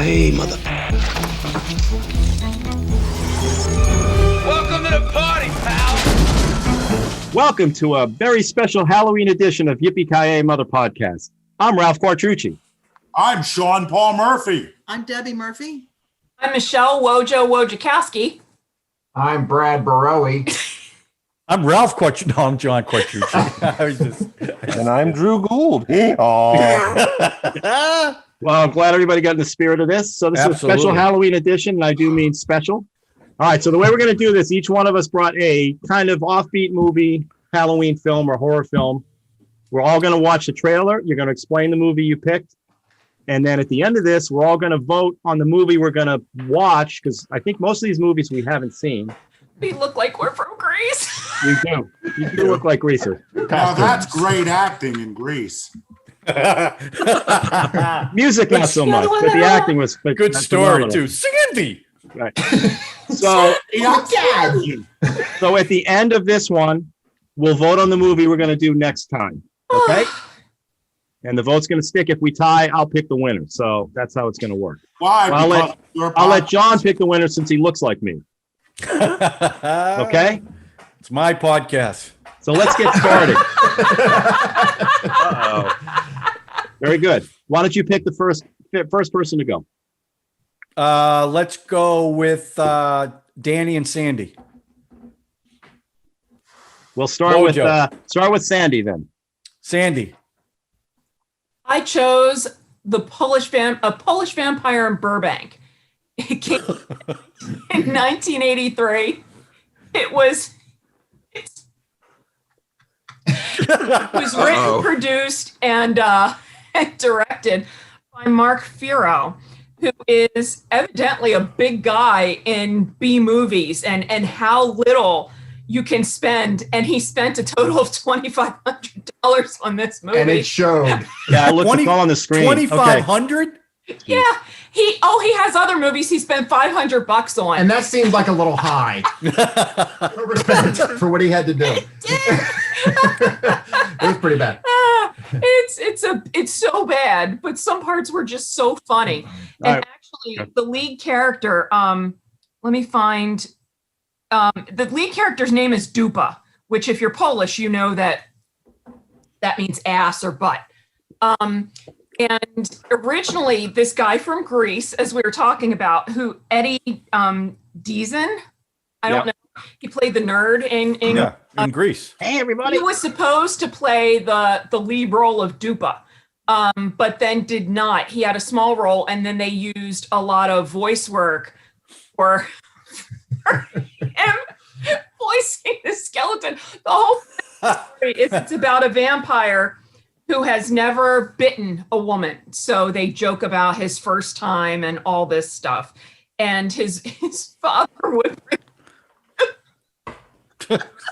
Yippee-Ki-Yay, mother. Welcome to the party, pal. Welcome to a very special Halloween edition of Yippee-Ki-Yay, mother podcast. I'm Ralph Quartrucci. I'm Sean Paul Murphy. I'm Debbie Murphy. I'm Michelle Wojciechowski. I'm Brad Barowie. I'm Ralph Quartrucci. No, I'm John Quartrucci. And I'm Drew Gould. Well, I'm glad everybody got in the spirit of this. So this is a special Halloween edition, and I do mean special. All right, so the way we're going to do this, each one of us brought a kind of offbeat movie, Halloween film or horror film. We're all going to watch the trailer. You're going to explain the movie you picked. And then at the end of this, we're all going to vote on the movie we're going to watch, because I think most of these movies we haven't seen. We look like we're from Greece. We do. You do look like greasers. Now that's great acting in Greece. Music not so much, but the acting was good story too. Sandy. Right. So, so at the end of this one, we'll vote on the movie we're going to do next time. Okay. And the vote's going to stick. If we tie, I'll pick the winner. So that's how it's going to work. Why? I'll let John pick the winner since he looks like me. Okay. It's my podcast. So let's get started. Uh-oh. Very good. Why don't you pick the first person to go? Let's go with Danny and Sandy. We'll start with Sandy then. Sandy. I chose a Polish vampire in Burbank. It came in 1983. It was written, produced, and directed by Mark Firo, who is evidently a big guy in B movies and how little you can spend. And he spent a total of $2,500 on this movie. And it showed. Yeah, I looked at on the screen. 2,500? Yeah. He has other movies he spent $500 on. And that seemed like a little high. Respect for what he had to do. It was pretty bad. It's so bad, but some parts were just so funny. And actually, the lead character, let me find, the lead character's name is Dupa, which if you're Polish, you know that means ass or butt. And originally, this guy from Greece, as we were talking about, who Eddie Deason, I don't know, he played the nerd in Greece. Hey, everybody! He was supposed to play the lead role of Dupa, but then did not. He had a small role, and then they used a lot of voice work for him voicing the skeleton. The whole story is it's about a vampire who has never bitten a woman. So they joke about his first time and all this stuff. And his father would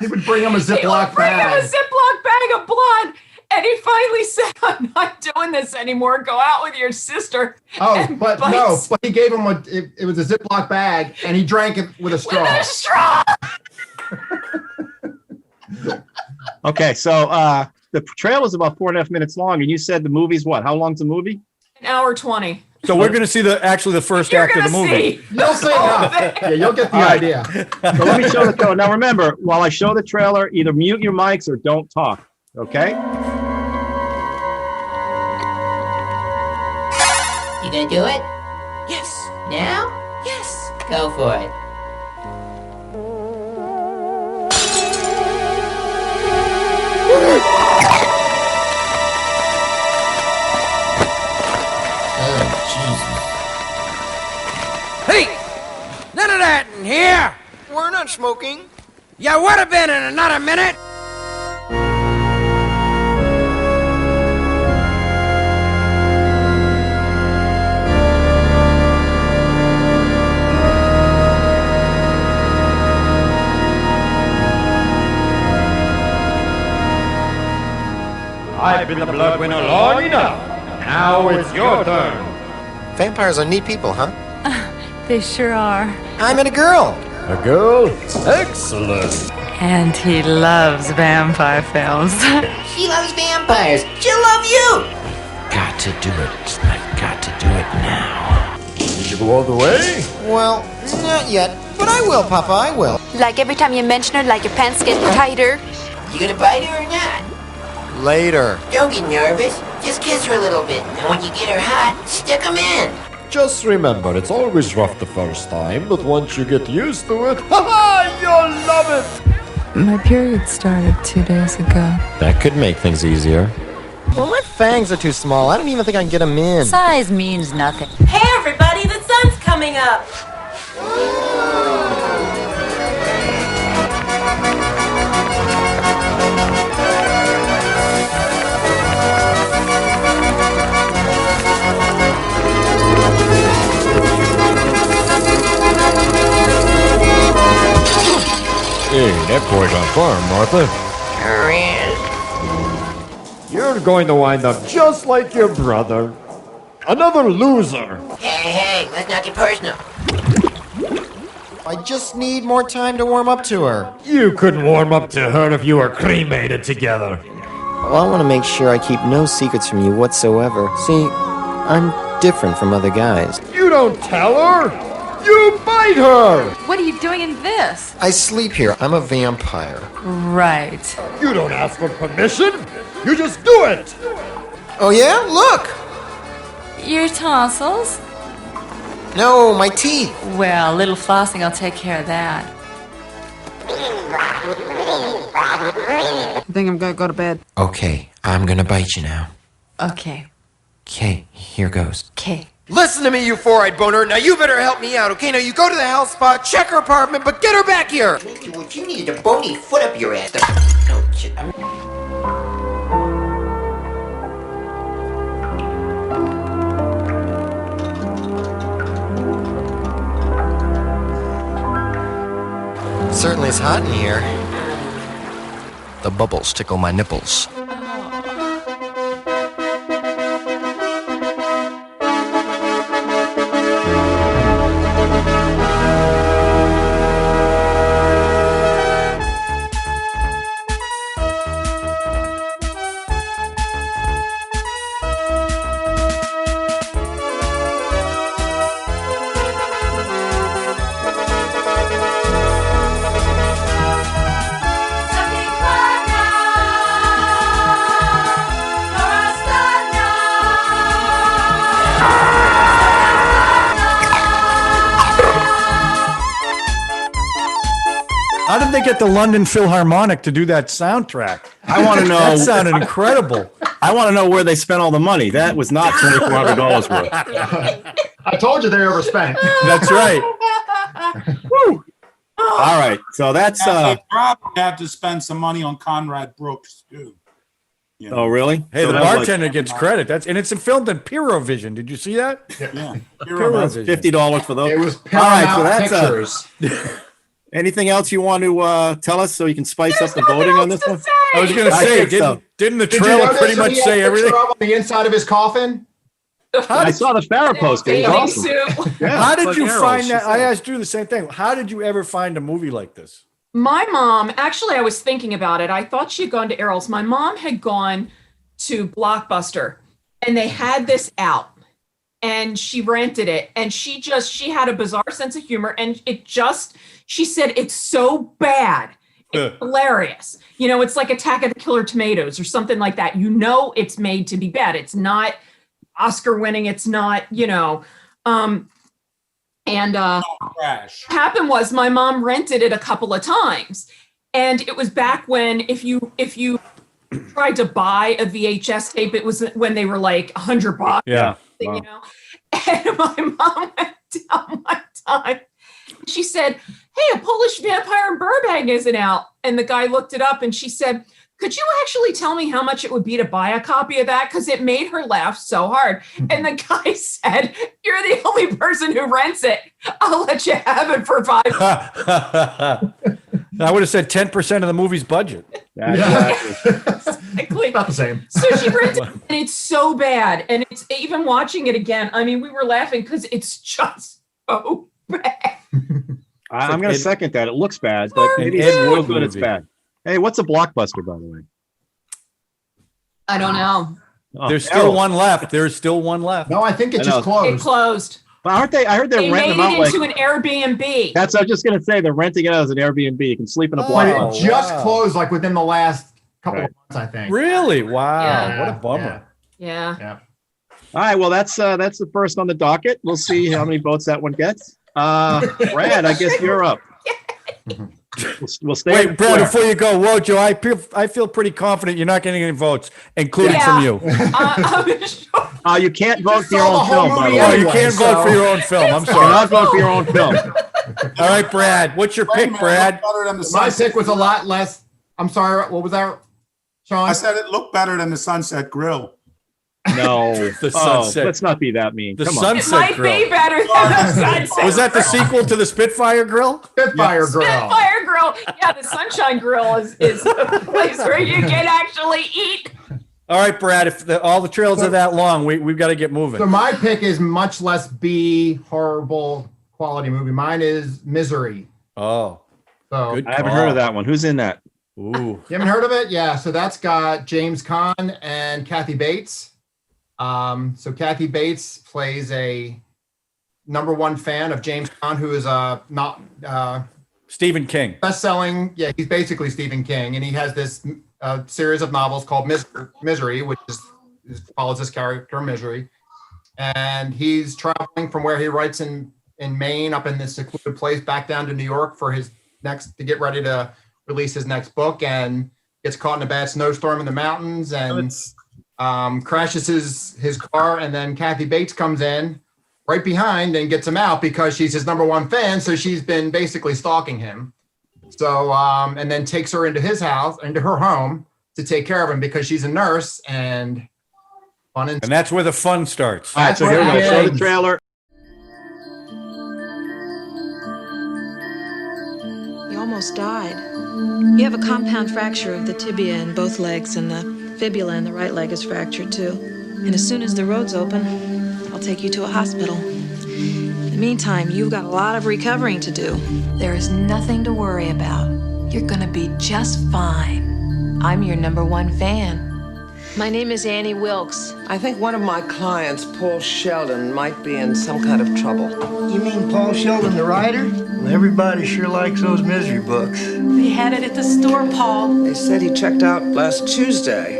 he would bring him a Ziploc bag. A Ziploc bag of blood. And he finally said, I'm not doing this anymore. Go out with your sister. Oh, but he gave him it was a Ziploc bag and he drank it with a straw. With a straw. Okay, so the trailer is about 4.5 minutes long, and you said the movie's what? How long's the movie? An hour 20. So we're going to see the first act of the movie. You'll see. Yeah, you'll get the idea. So let me show the trailer. Now remember, while I show the trailer, either mute your mics or don't talk. Okay? You gonna do it? Yes. Now? Yes. Go for it. Hey! None of that in here! We're not smoking. You would have been in another minute! I've been the blood winner long enough. Now it's your turn. Vampires are neat people, huh? They sure are. I met a girl. A girl? Excellent. And he loves vampire films. She loves vampires. She'll love you. Got to do it. I've got to do it now. you go all the way? Well, not yet, but I will, Papa, I will. Like every time you mention her, like your pants get tighter. You gonna bite her or not? Later. Don't get nervous. Just kiss her a little bit. And when you get her hot, stick 'em in. Just remember, it's always rough the first time, but once you get used to it, you'll love it! My period started 2 days ago. That could make things easier. Well, my fangs are too small. I don't even think I can get them in. Size means nothing. Hey, everybody, the sun's coming up. Hey, that boy got farm, Martha. You're going to wind up just like your brother. Another loser. Hey, let's not get personal. I just need more time to warm up to her. You couldn't warm up to her if you were cremated together. Well, I want to make sure I keep no secrets from you whatsoever. See, I'm different from other guys. You don't tell her. You bite her. What are you doing in this? I sleep here. I'm a vampire. Right. You don't ask for permission. You just do it. Oh, yeah? Look! Your tonsils? No, my teeth. Well, a little flossing, I'll take care of that. I think I'm gonna go to bed. Okay, I'm gonna bite you now. Okay. Okay, here goes. Okay. Listen to me, you four-eyed boner. Now you better help me out, okay? Now you go to the health spot, check her apartment, but get her back here. What you needed a bony foot up your ass. Oh, shit. Certainly it's hot in here. The bubbles tickle my nipples. How did they get the London Philharmonic to do that soundtrack? I want to know. That sounded incredible. I want to know where they spent all the money. That was not $2,400 worth. I told you they overspent. That's right. Woo. All right, so that's. They probably have to spend some money on Conrad Brooks too. You know? Oh, really? Hey, So the that was like bartender gets credit. It's filmed in Vision. Did you see that? Yeah. Vision. $50 for those. It was All right, so Paramount that's Pictures. anything else you want to tell us so you can spice up the voting on this one? I was going to I say, think so. didn't the Did you trailer notice pretty that much he had say a picture everything? of on the inside of his coffin? I saw the Farrah poster. It was Bathing awesome. suit. Yeah, How it's did like you arrows. find that? I asked you the same thing. How did you ever find a movie like this? My mom, actually, I was thinking about it. I thought she had gone to Errol's. My mom had gone to Blockbuster and they had this out and she rented it. And she had a bizarre sense of humor. And she said, it's so bad. It's hilarious. You know, it's like Attack of the Killer Tomatoes or something like that. You know, it's made to be bad. It's not Oscar winning. It's not, Crash. happened was my mom rented it a couple of times, and it was back when if you tried to buy a VHS tape, it was when they were like $100. Yeah. You know, and my mom went down one time. She said, "Hey, a Polish Vampire in Burbank isn't out," and the guy looked it up, and she said, "Could you actually tell me how much it would be to buy a copy of that?" Because it made her laugh so hard. And the guy said, "You're the only person who rents it. I'll let you have it for $5." I would have said 10% of the movie's budget. Exactly. Not the same. So she rented it, and it's so bad. And it's even watching it again. I mean, we were laughing because it's just so bad. I'm going to second that. It looks bad, but maybe it's real good. It's bad. Hey, what's a Blockbuster, by the way? I don't know. Oh, There's still one left. There's still one left. No, I think it I just know. It closed. closed. Well, aren't they? I heard they're They renting made them out it into like. an Airbnb. That's. I was just gonna say they're renting it out as an Airbnb. You can sleep in a But blanket. Oh, it just wow. closed like within the last couple Right. of months, I think. Really? Wow. Yeah. What a bummer. Yeah. All right. Well, that's the first on the docket. We'll see how many votes that one gets. Brad, I guess you're up. We'll stay. Wait, Brad, before you go, Wojo, I feel pretty confident you're not getting any votes, including Yeah. from you. I'm sure. You can't vote for your saw the own whole film, by the movie way. Oh, you anyway, can't vote for so- your own film. I'm You sorry. cannot vote for your own film. All right, Brad, what's your Wait a pick, minute, Brad? it looked better than the My Sunset pick was a Grill. lot less. I'm sorry. What was that, Sean? I said it looked better than the Sunset Grill. No, The Sunset- let's not be that mean. The Come on. It Sunset might Grill. be better than the Sunset. Was that the sequel to the Spitfire Grill? Spitfire Grill. Spitfire Grill? Yeah, the Sunshine Grill is a place where you can actually eat. All right, Brad, if all the trails are that long, we've got to get moving. So my pick is much less B horrible quality movie. Mine is Misery. Oh, So good. I haven't heard of that one. Who's in that? Ooh. you haven't heard of it? Yeah. So that's got James Caan and Kathy Bates. So Kathy Bates plays a #1 fan of James Caan, who is not Stephen King. best-selling. Yeah, he's basically Stephen King, and he has this series of novels called Misery, which follows this character Misery, and he's traveling from where he writes in Maine up in this secluded place back down to New York for his to get ready to release his next book, and gets caught in a bad snowstorm in the mountains and crashes his car, and then Kathy Bates comes in right behind and gets him out because she's his #1 fan. So she's been basically stalking him. So, and then takes her into her home to take care of him because she's a nurse and fun. And that's where the fun starts. All right, so here we go. Yeah. Show the trailer. You almost died. You have a compound fracture of the tibia in both legs, and the fibula in the right leg is fractured too. And as soon as the road's open, I'll take you to a hospital. In the meantime, you've got a lot of recovering to do. There is nothing to worry about. You're gonna be just fine. I'm your #1 fan. My name is Annie Wilkes. I think one of my clients, Paul Sheldon, might be in some kind of trouble. You mean Paul Sheldon, the writer? Well, everybody sure likes those misery books. They had it at the store, Paul. They said he checked out last Tuesday.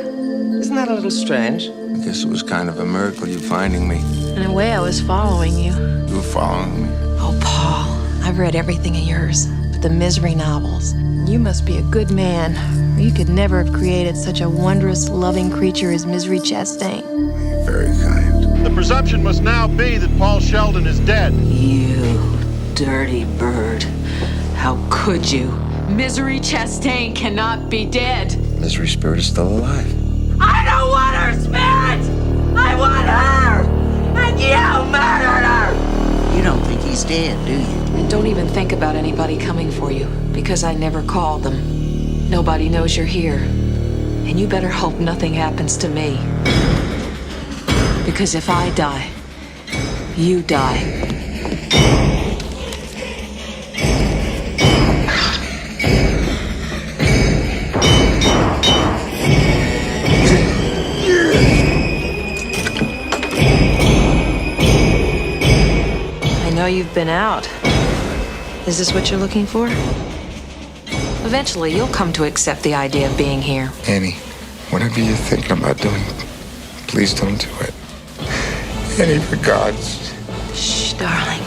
Isn't that a little strange? I guess it was kind of a miracle you finding me. In a way, I was following you. You were following me. Oh, Paul, I've read everything of yours, but the misery novels. You must be a good man, or you could never have created such a wondrous, loving creature as Misery Chastain. You're very kind. The presumption must now be that Paul Sheldon is dead. You dirty bird. How could you? Misery Chastain cannot be dead. Misery Spirit is still alive. I don't want her spirit! I want her! And you murdered her! You don't think he's dead, do you? And don't even think about anybody coming for you, because I never called them. Nobody knows you're here. And you better hope nothing happens to me. Because if I die, you die. I know you've been out. Is this what you're looking for? Eventually, you'll come to accept the idea of being here. Annie, whatever you're thinking about doing, please don't do it. Annie, for God's... Shh, darling.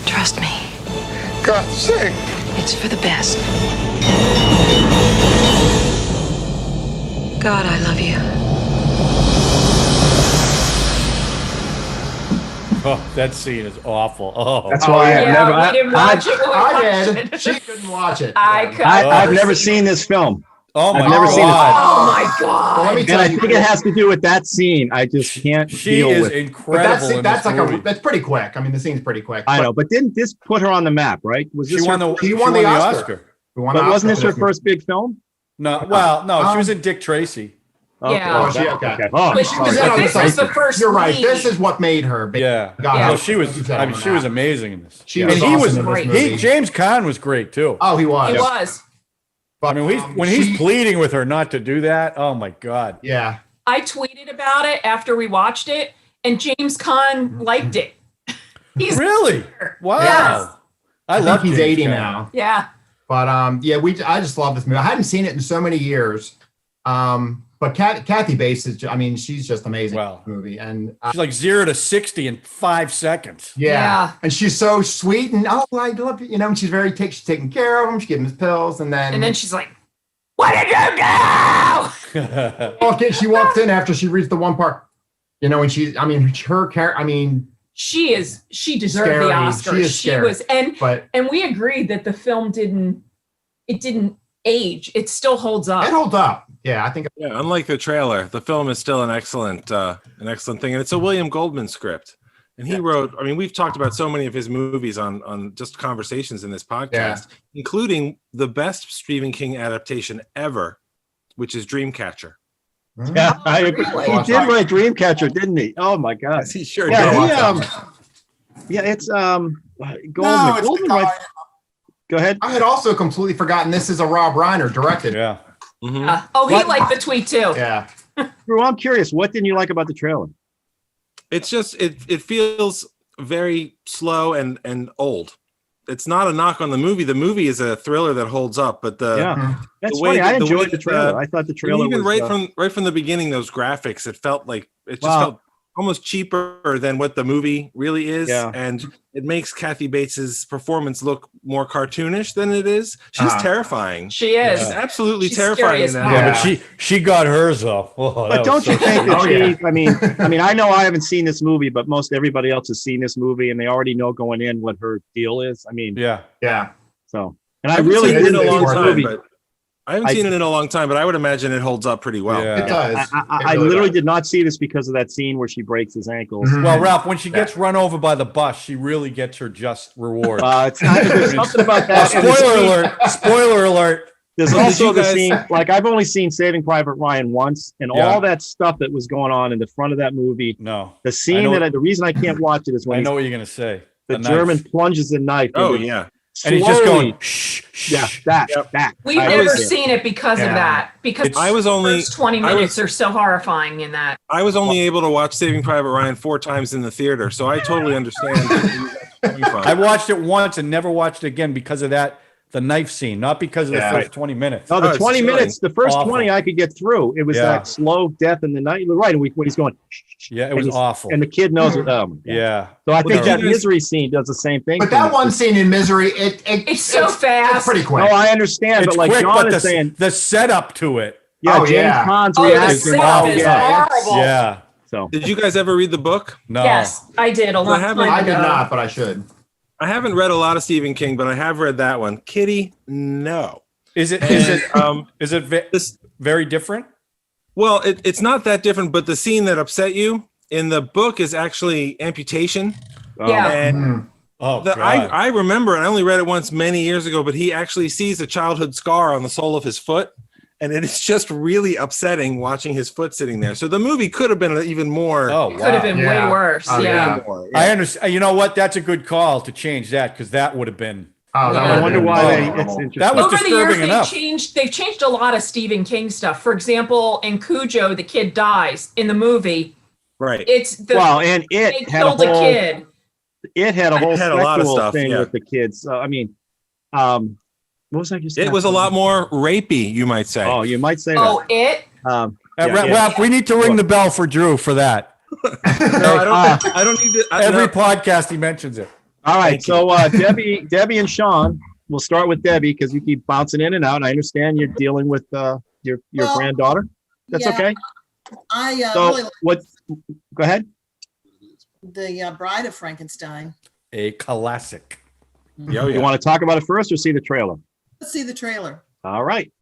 Trust me. God's sake. It's for the best. God, I love you. Oh, that scene is awful. Oh, That's why I've never. we didn't watch it. I did. She couldn't watch it. I've never seen this film. Oh my I've never seen it. Oh my God. Well, let me And tell I you, think it has to do with that scene. I just can't she deal is with. but incredible in that's this like movie. that's pretty quick. I mean, the scene's pretty quick. I But know, but didn't this put her on the map? Right? Was this She won the she won the Oscar. we won But an wasn't Oscar this her for first big film? No, well, no, she was in Dick Tracy. Yeah. Oh, she, okay. Oh, But sorry. this was the first You're right. lead. This is what made her big. Yeah. God, No, I- she was. I mean, she was amazing in this. She And was he awesome was in this great. movie. James Caan was great too. Oh, he was. He was. But, I mean, when he's pleading with her not to do that, oh my God. yeah. I tweeted about it after we watched it, and James Caan liked it. He's really? Wow. Yes. I love think he's James 80 Caan. now. Yeah. But I just love this movie. I hadn't seen it in so many years. But Kathy Bates is, she's just amazing in this movie. And she's like 0 to 60 in 5 seconds. Yeah. And she's so sweet and I love you. And she's she's taking care of him. She's giving him his pills. And then she's like, "What did you do?" Okay, she walks in after she reads the one part, and her character, she deserved Scary. the Oscar. She is scary, was, and we agreed that the film didn't age. It still holds up. It holds up. Yeah, I think. Yeah, unlike the trailer, the film is still an excellent thing, and it's a William Goldman script. And he wrote. We've talked about so many of his movies on just conversations in this podcast, including the best Stephen King adaptation ever, which is Dreamcatcher. Yeah, I agree. He did write Dreamcatcher, didn't he? Oh my God, yes, he sure did. It's Goldman. Go ahead. I had also completely forgotten this is a Rob Reiner directed. Yeah. Mm-hmm. He liked the tweet too. Yeah. Drew, I'm curious. What didn't you like about the trailer? It's just it feels very slow and old. It's not a knock on the movie. The movie is a thriller that holds up, but that's funny. I enjoyed the trailer. I thought the trailer even was right from the beginning. Those graphics, it felt like it just felt almost cheaper than what the movie really is, and it makes Kathy Bates's performance look more cartoonish than it is. She's terrifying. She is. She's absolutely terrifying in that. Yeah, but she got hers though. Oh, but don't you think that I know I haven't seen this movie, but most everybody else has seen this movie and they already know going in what her deal is. Yeah. So, and I really didn't see this movie. I haven't seen it in a long time, but I would imagine it holds up pretty well. Yeah. It does. I literally did not see this because of that scene where she breaks his ankles. Well, Ralph, when she gets run over by the bus, she really gets her just reward. It's not, there's something about that. Spoiler alert. There's also the scene, like I've only seen Saving Private Ryan once, and all that stuff that was going on in the front of that movie. No. The scene the reason I can't watch it is when I know what you're going to say. The German plunges the knife. Oh, yeah. Slowly. And he's just going, shh. Yeah, that. We've never seen it because of that. Because the first 20 minutes are so horrifying in that. I was only able to watch Saving Private Ryan 4 times in the theater, so I totally understand. I watched it once and never watched it again because of that. The knife scene, not because of the first 20 minutes. No, the 20 minutes, the first 20 I could get through. It was that slow death in the night. You're right. When he's going, it was awful. And the kid knows it. Oh, yeah. So I think that Misery scene does the same thing. But that one scene in Misery, it's so fast. It's pretty quick. No, I understand. It's but like quick, John but is saying, the setup to it. Yeah, James Caan's reaction. Horrible. Yeah. So did you guys ever read the book? No. Yes, I did. I did not, but I should. I haven't read a lot of Stephen King, but I have read that one. Kitty, no. Is it very different? Well, it's not that different, but the scene that upset you in the book is actually amputation. Yeah. And I remember, and I only read it once many years ago, but he actually sees a childhood scar on the sole of his foot. And it is just really upsetting watching his foot sitting there. So the movie could have been even more. Oh, wow. Could have been way worse. I understand. You know what? That's a good call to change that because that would have been. I wonder why it's interesting. That was Over disturbing the enough. years, they've changed a lot of Stephen King stuff. For example, in Cujo, the kid dies in the movie. Right. It's the and they it had a killed whole. a kid. It had a whole lot of sexual stuff thing with the kids. What was I just? It was a lot more rapey, you might say. Oh, you might say that. Oh, it. Ralph, we need to ring the bell for Drew for that. No, I don't need to. Every podcast he mentions it. All right, so Debbie and Sean. We'll start with Debbie because you keep bouncing in and out. I understand you're dealing with your granddaughter. That's okay. Really what? Go ahead. The Bride of Frankenstein. A classic. You want to talk about it first or see the trailer? Let's see the trailer. All right.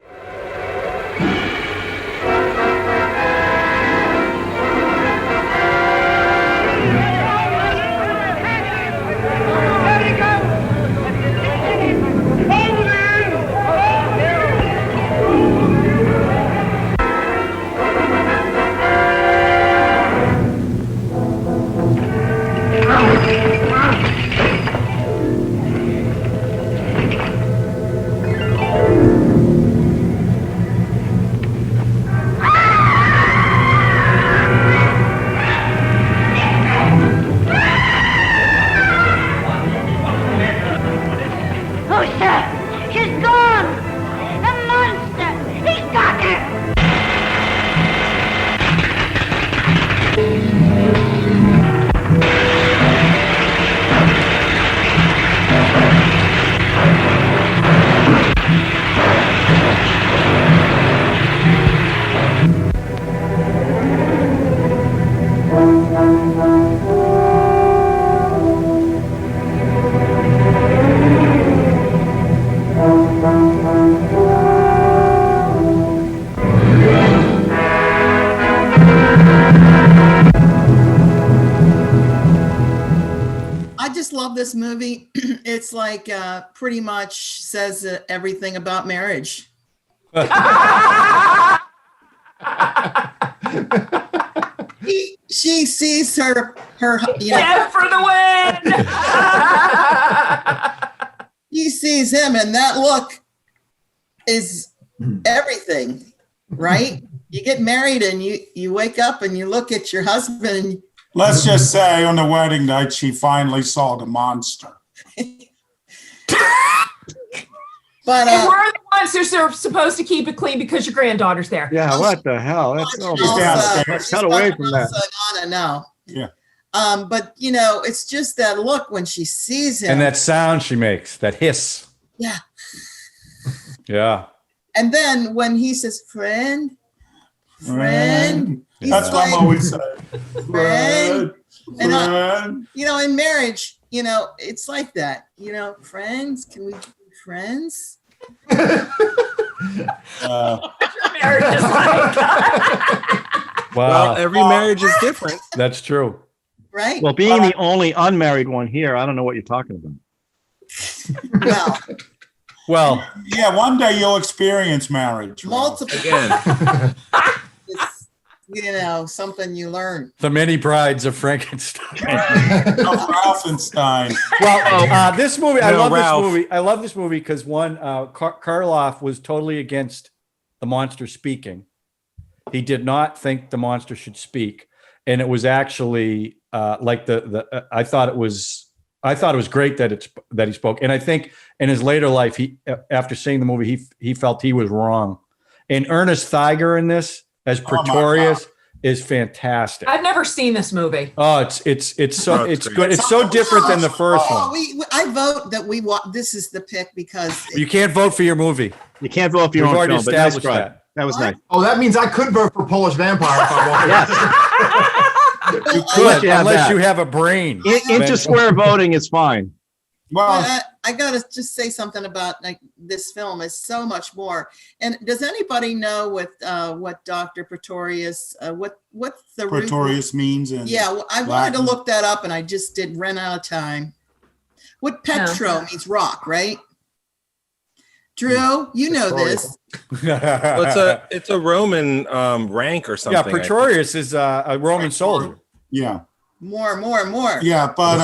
love this movie. It's like pretty much says everything about marriage. She sees her Yeah, for the win. He sees him, and that look is everything, right? You get married and you wake up and you look at your husband and Let's just say on the wedding night, she finally saw the monster. But we're the ones who are supposed to keep it clean because your granddaughter's there. Yeah, what the hell? That's cut away from that. No. Yeah. But you know, it's just that look when she sees him. And that sound she makes, that hiss. Yeah. Yeah. And then when he says, friend. That's what I'm always saying. Friend. And you know, in marriage, you know, it's like that. You know, friends, can we be friends? Marriage is like Wow. Well, every marriage is different. That's true. Right? Well, being the only unmarried one here, I don't know what you're talking about. Well, yeah, one day you'll experience marriage. Multiple. Again. It's, you know, something you learn. The many brides of Frankenstein. Ralphenstein. Well, this movie, I love Ralph. this movie. I love this movie because one, Karloff was totally against the monster speaking. He did not think the monster should speak, and it was actually like I thought it was great that he spoke. And I think in his later life, after seeing the movie, he felt he was wrong. And Ernest Theiger in this as Pretorius is fantastic. I've never seen this movie. Oh, it's good. It's so different than the first one. I vote that we watch. This is the pick because You can't vote for your movie. You can't vote for your We've own already film, but nice established try. that. That was nice. Oh, that means I could vote for Polish Vampire if I wanted. You could, unless you have a brain. Inter-square voting is fine. Well, I gotta just say something about like this film is so much more. And does anybody know what Dr. Pretorius what's the Pretorius means? In yeah, well, I wanted to look that up and I just did run out of time. What Petro means rock, right? Drew, you know this. Well, it's a Roman rank or something. Yeah, Pretorius is a Roman soldier. Yeah. More. Yeah, but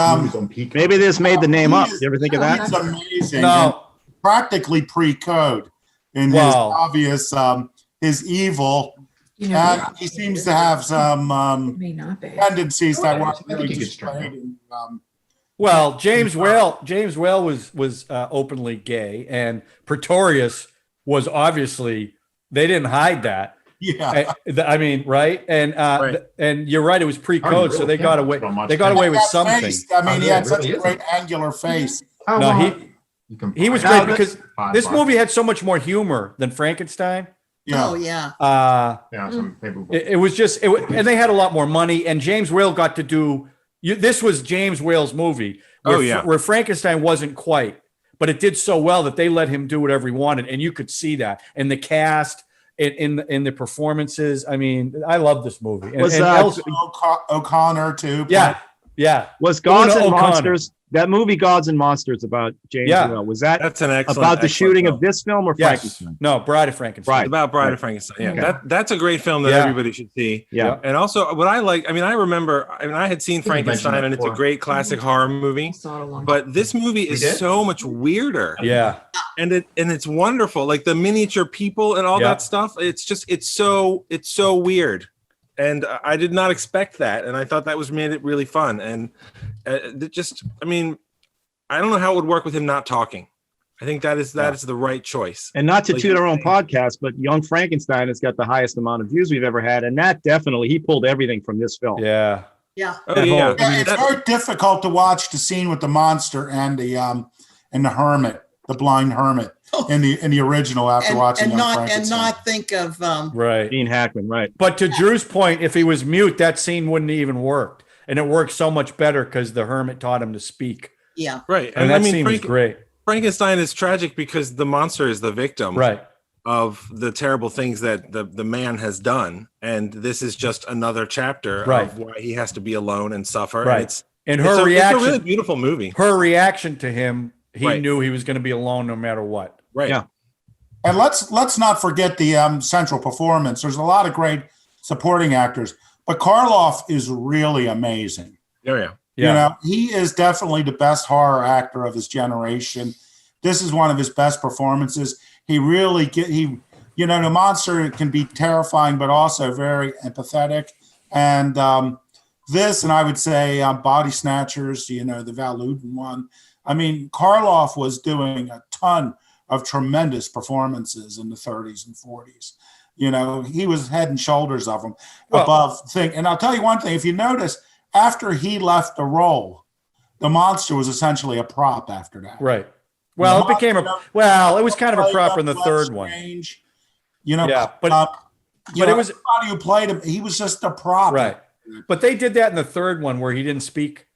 maybe this made the name up. You ever think of that? He's amazing. No. Practically pre-code in his obvious his evil. You know, and he seems to have some may not be. tendencies that weren't really displayed. Well, James Whale was openly gay, and Pretorius was obviously, they didn't hide that. Yeah, I mean, right? And and you're right, it was pre-code, so they got away. They got away with something. Face. I mean, he had such a great angular face. No, he was great because this movie had so much more humor than Frankenstein. Yeah. Oh yeah. It was just, and they had a lot more money, and James Whale got to do. This was James Whale's movie. Where Frankenstein wasn't quite, but it did so well that they let him do whatever he wanted, and you could see that in the cast. In the performances, I mean, I love this movie. Was O'Connor too? Yeah. Was Gods and Monsters? That movie, Gods and Monsters, about James Whale. Was that's an excellent about the shooting of this film or Frankenstein? No, Bride of Frankenstein. It's about Bride of Frankenstein. Yeah, Okay. that's a great film that everybody should see. Yeah. And also, what I like, I remember, I had seen Frankenstein, and it's a great classic horror movie. But this movie is so much weirder. Yeah. And it's wonderful, like the miniature people and all that stuff. It's so weird, and I did not expect that, and I thought that made it really fun. And I don't know how it would work with him not talking. I think that is the right choice. And not to toot our own podcast, but Young Frankenstein has got the highest amount of views we've ever had, and that definitely he pulled everything from this film. Yeah. Yeah. It's very difficult to watch the scene with the monster and the hermit. The blind hermit in the original after watching and Frankenstein. not think of right Gene Hackman, right? But to Drew's point, if he was mute, that scene wouldn't even worked, and it worked so much better because the hermit taught him to speak. Yeah, right. And that scene was great. Frankenstein is tragic because the monster is the victim, right, of the terrible things that the man has done, and this is just another chapter Right. of why he has to be alone and suffer. Right. And And It's her a reaction, really beautiful movie. Her reaction to him, he Right. knew he was going to be alone no matter what. Right. Yeah. And let's not forget the central performance. There's a lot of great supporting actors, but Karloff is really amazing. Oh, yeah. You know, he is definitely the best horror actor of his generation. This is one of his best performances. He really the monster can be terrifying, but also very empathetic. And this, and I would say Body Snatchers, the Val Lewton one. I mean, Karloff was doing a ton of tremendous performances in the 30s and 40s. He was head and shoulders of them above thing. And I'll tell you one thing, if you notice, after he left the role, the monster was essentially a prop after that. Right. Well, it became it was kind of a prop in the third one. But it was everybody who played him, he was just a prop. Right. But they did that in the third one where he didn't speak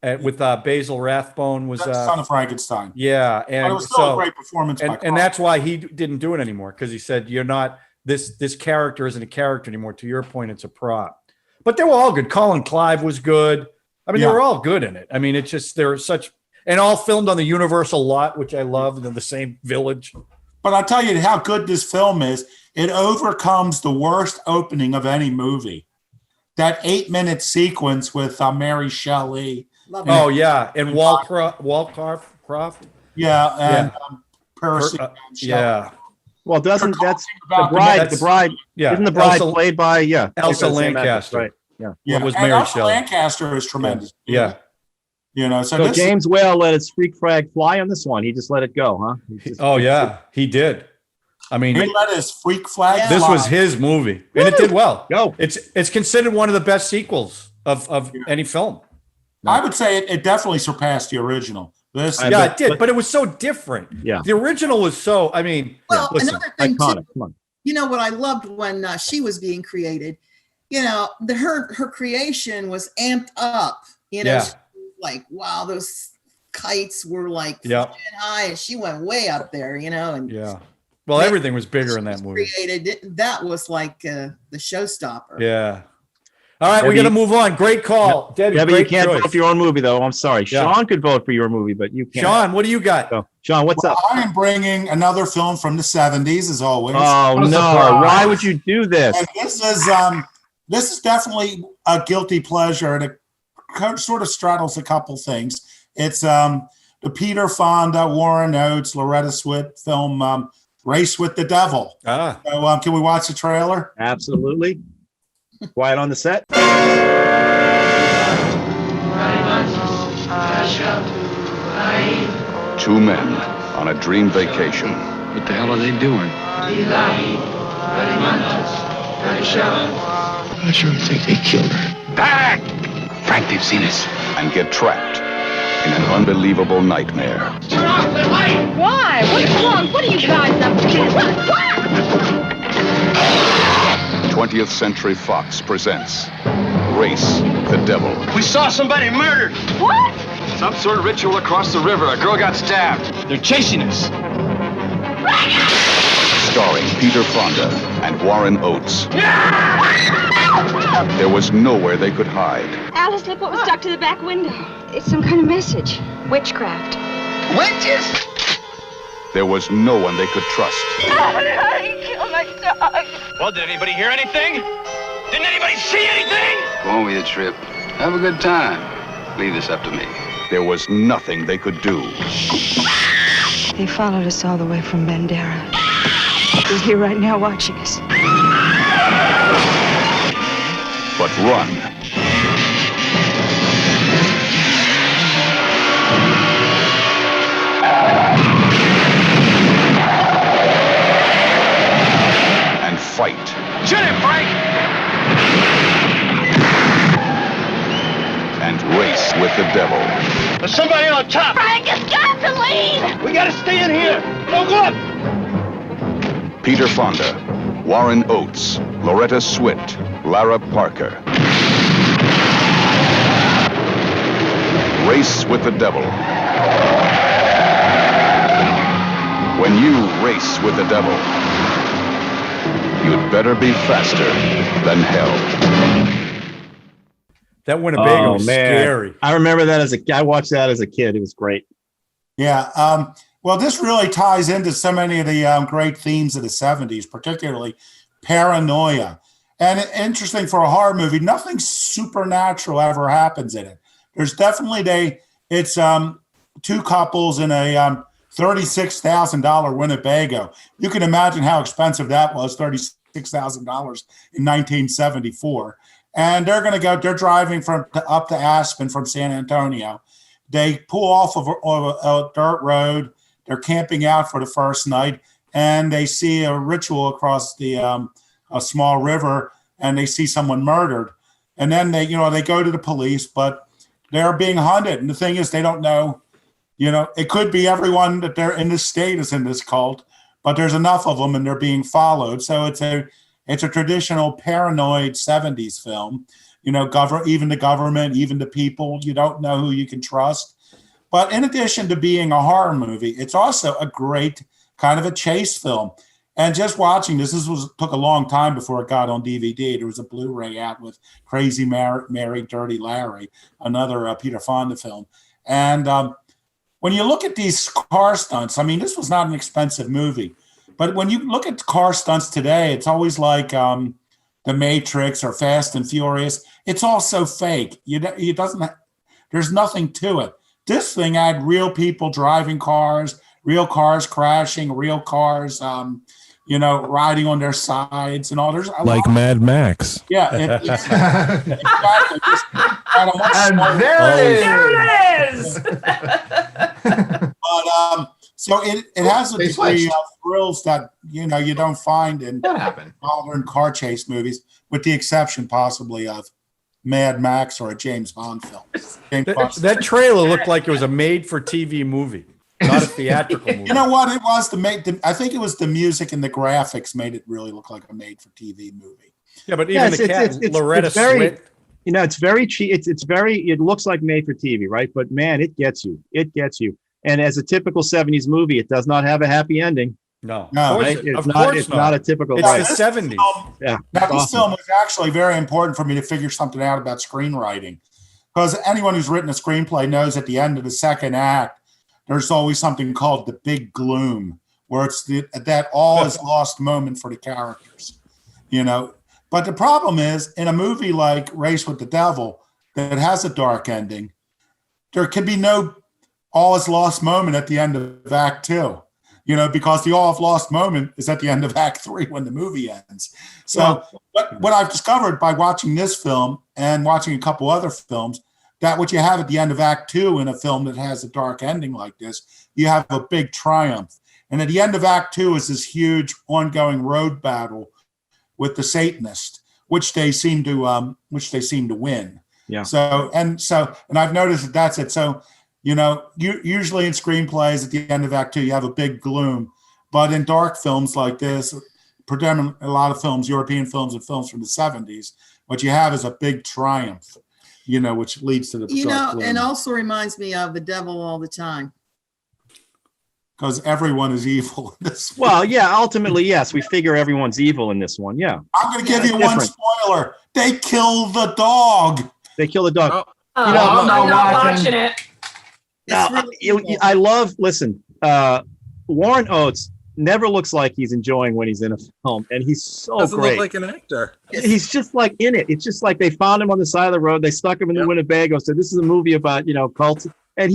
with Basil Rathbone was Son of Frankenstein. Yeah. And but it was still a great performance. And that's why he didn't do it anymore. Because he said, you're not, this character isn't a character anymore. To your point, it's a prop. But they were all good. Colin Clive was good. I mean, they were all good in it. I mean, it's just, they're such, and all filmed on the Universal lot, which I love, in the same village. But I'll tell you how good this film is. It overcomes the worst opening of any movie. That 8-minute sequence with Mary Shelley. Oh, yeah. And Walcroft. Yeah. And Percy. Yeah. Well, doesn't the bride? Yeah. Isn't the bride played by Elsa Lancaster? Right. Yeah. Was and Mary Elsa Shelley. Lancaster is tremendous. Yeah. So James Whale let his freak flag fly on this one. He just let it go, huh? He did. I mean, he let his freak flag. This fly. was his movie, and it did well. It's considered one of the best sequels of any film. I would say it definitely surpassed the original. It did, but it was so different. Yeah, the original was so. I mean, another thing iconic. too, Come on. What I loved when she was being created, her creation was amped up. Like, wow, those kites were like high, and she went way up there. And well, everything was bigger in that movie. Created that was like the showstopper. Yeah. All right, we got to move on. Great call, Debbie. Debbie, you can't choice. vote for your own movie, though. I'm sorry. Yeah. Sean could vote for your movie, but you can't. Sean, what do you got? So, Sean, what's up? I am bringing another film from the 70s, as always. Oh no! Why would you do this? And this is definitely a guilty pleasure, and it sort of straddles a couple things. It's the Peter Fonda, Warren Oates, Loretta Swit film, Race with the Devil. So, can we watch the trailer? Absolutely. Quiet on the set. Two men on a dream vacation. What the hell are they doing? I sure think they killed her. Back! Frank, they've seen us. And get trapped in an unbelievable nightmare. Why? What's wrong? What are you guys up to? 20th Century Fox presents Race the Devil. We saw somebody murdered. What? Some sort of ritual across the river. A girl got stabbed. They're chasing us. Starring Peter Fonda and Warren Oates. There was nowhere they could hide. Alice, look what was stuck to the back window. It's some kind of message. Witchcraft. Witches? There was no one they could trust. I killed my dog. Well, did anybody hear anything? Didn't anybody see anything? Go on with your trip. Have a good time. Leave this up to me. There was nothing they could do. They followed us all the way from Bandera. They're here right now watching us. But run. And fight. Shoot him, Frank! And race with the devil. There's somebody on top! Frank has got to leave! We gotta stay in here! Don't go up! Peter Fonda, Warren Oates, Loretta Swit, Lara Parker. Race with the devil. When you race with the devil, you'd better be faster than hell. That Winnebago was scary. I remember that I watched that as a kid. It was great. Yeah. Well, this really ties into so many of the great themes of the 70s, particularly paranoia. And interesting for a horror movie, nothing supernatural ever happens in it. There's definitely it's two couples in a $36,000 Winnebago. You can imagine how expensive that was, $36,000 in 1974. And they're driving up to Aspen from San Antonio. They pull off of a dirt road. They're camping out for the first night, and they see a ritual across a small river, and they see someone murdered. And then they go to the police, but they're being hunted. And the thing is, they don't know, it could be everyone that they're in this state is in this cult, but there's enough of them and they're being followed. So it's a traditional paranoid 70s film, even the government, even the people, you don't know who you can trust. But in addition to being a horror movie, it's also a great kind of a chase film. And just watching this took a long time before it got on DVD. There was a Blu-ray out with Crazy Mary, Dirty Larry, another Peter Fonda film. And when you look at these car stunts, I mean, this was not an expensive movie. But when you look at car stunts today, it's always like The Matrix or Fast and Furious. It's all so fake. There's nothing to it. This thing had real people driving cars, real cars crashing, real cars, riding on their sides and all. There's like Mad Max. Yeah. Exactly. And there it is. But so it has a degree of thrills that you don't find in modern car chase movies, with the exception possibly of Mad Max or a James Bond film. That trailer looked like it was a made-for-TV movie, not a theatrical movie. You know what it was? I think it was the music and the graphics made it really look like a made-for-TV movie. Yeah, but even the cat, Loretta Swit. It's very cheap. It looks like made for TV, right? But man, it gets you. And as a typical 70s movie, it does not have a happy ending. No, right? It's not a typical. It's the 70s. Yeah. Now, this film was actually very important for me to figure something out about screenwriting, because anyone who's written a screenplay knows at the end of the second act, there's always something called the big gloom, where it's that all is lost moment for the characters, But the problem is, in a movie like Race with the Devil that has a dark ending, there can be no all is lost moment at the end of Act 2, because the all is lost moment is at the end of Act 3 when the movie ends. So what I've discovered by watching this film and watching a couple other films, that what you have at the end of Act 2 in a film that has a dark ending like this, you have a big triumph. And at the end of Act 2 is this huge ongoing road battle with the Satanist, which they seem to win. Yeah. And I've noticed that's it. So, usually in screenplays at the end of Act 2, you have a big gloom, but in dark films like this, predominantly a lot of films, European films and films from the 70s, what you have is a big triumph, which leads to the dark gloom. And also reminds me of The Devil All the Time. Because everyone is evil in this one. Well, yeah, ultimately, yes. We figure everyone's evil in this one. Yeah. I'm going to give you one spoiler. They kill the dog. They kill the dog. I'm not watching it. I love, Warren Oates never looks like he's enjoying when he's in a film, and he's so Doesn't great. Look like an actor. He's just like in it. It's just like they found him on the side of the road. They stuck him in the Winnebago. So this is a movie about, cults. And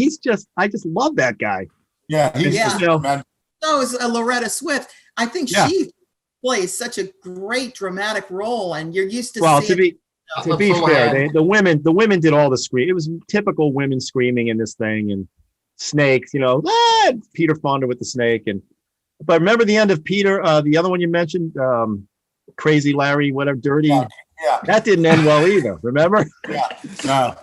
I just love that guy. Yeah. So is Loretta Swift. I think she plays such a great dramatic role, and you're used to seeing. To be fair, the women did all the scream. It was typical women screaming in this thing, and snakes, Peter Fonda with the snake. But remember the end of Peter, the other one you mentioned, Crazy Larry, whatever, Dirty. Yeah. That didn't end well either. Remember? Yeah. No.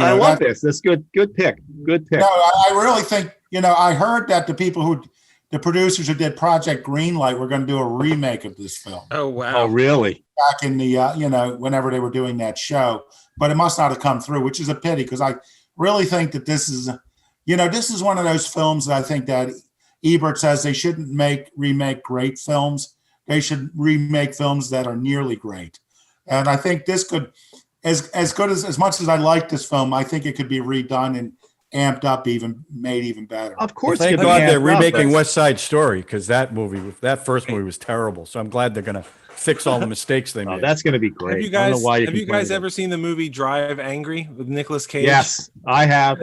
I love this. That's good. Good pick. No, I really think, I heard that the producers who did Project Greenlight were going to do a remake of this film. Oh, wow. Oh, really? Back in the, whenever they were doing that show. But it must not have come through, which is a pity, because I really think that this is one of those films that I think that Ebert says they shouldn't remake great films. They should remake films that are nearly great. And I think this as much as I like this film, I think it could be redone and amped up, made even better. Of course, Thank God they're remaking West Side Story, because that first movie was terrible. So I'm glad they're going to fix all the mistakes they made. That's going to be great. Have you guys ever seen the movie Drive Angry with Nicolas Cage? Yes, I have.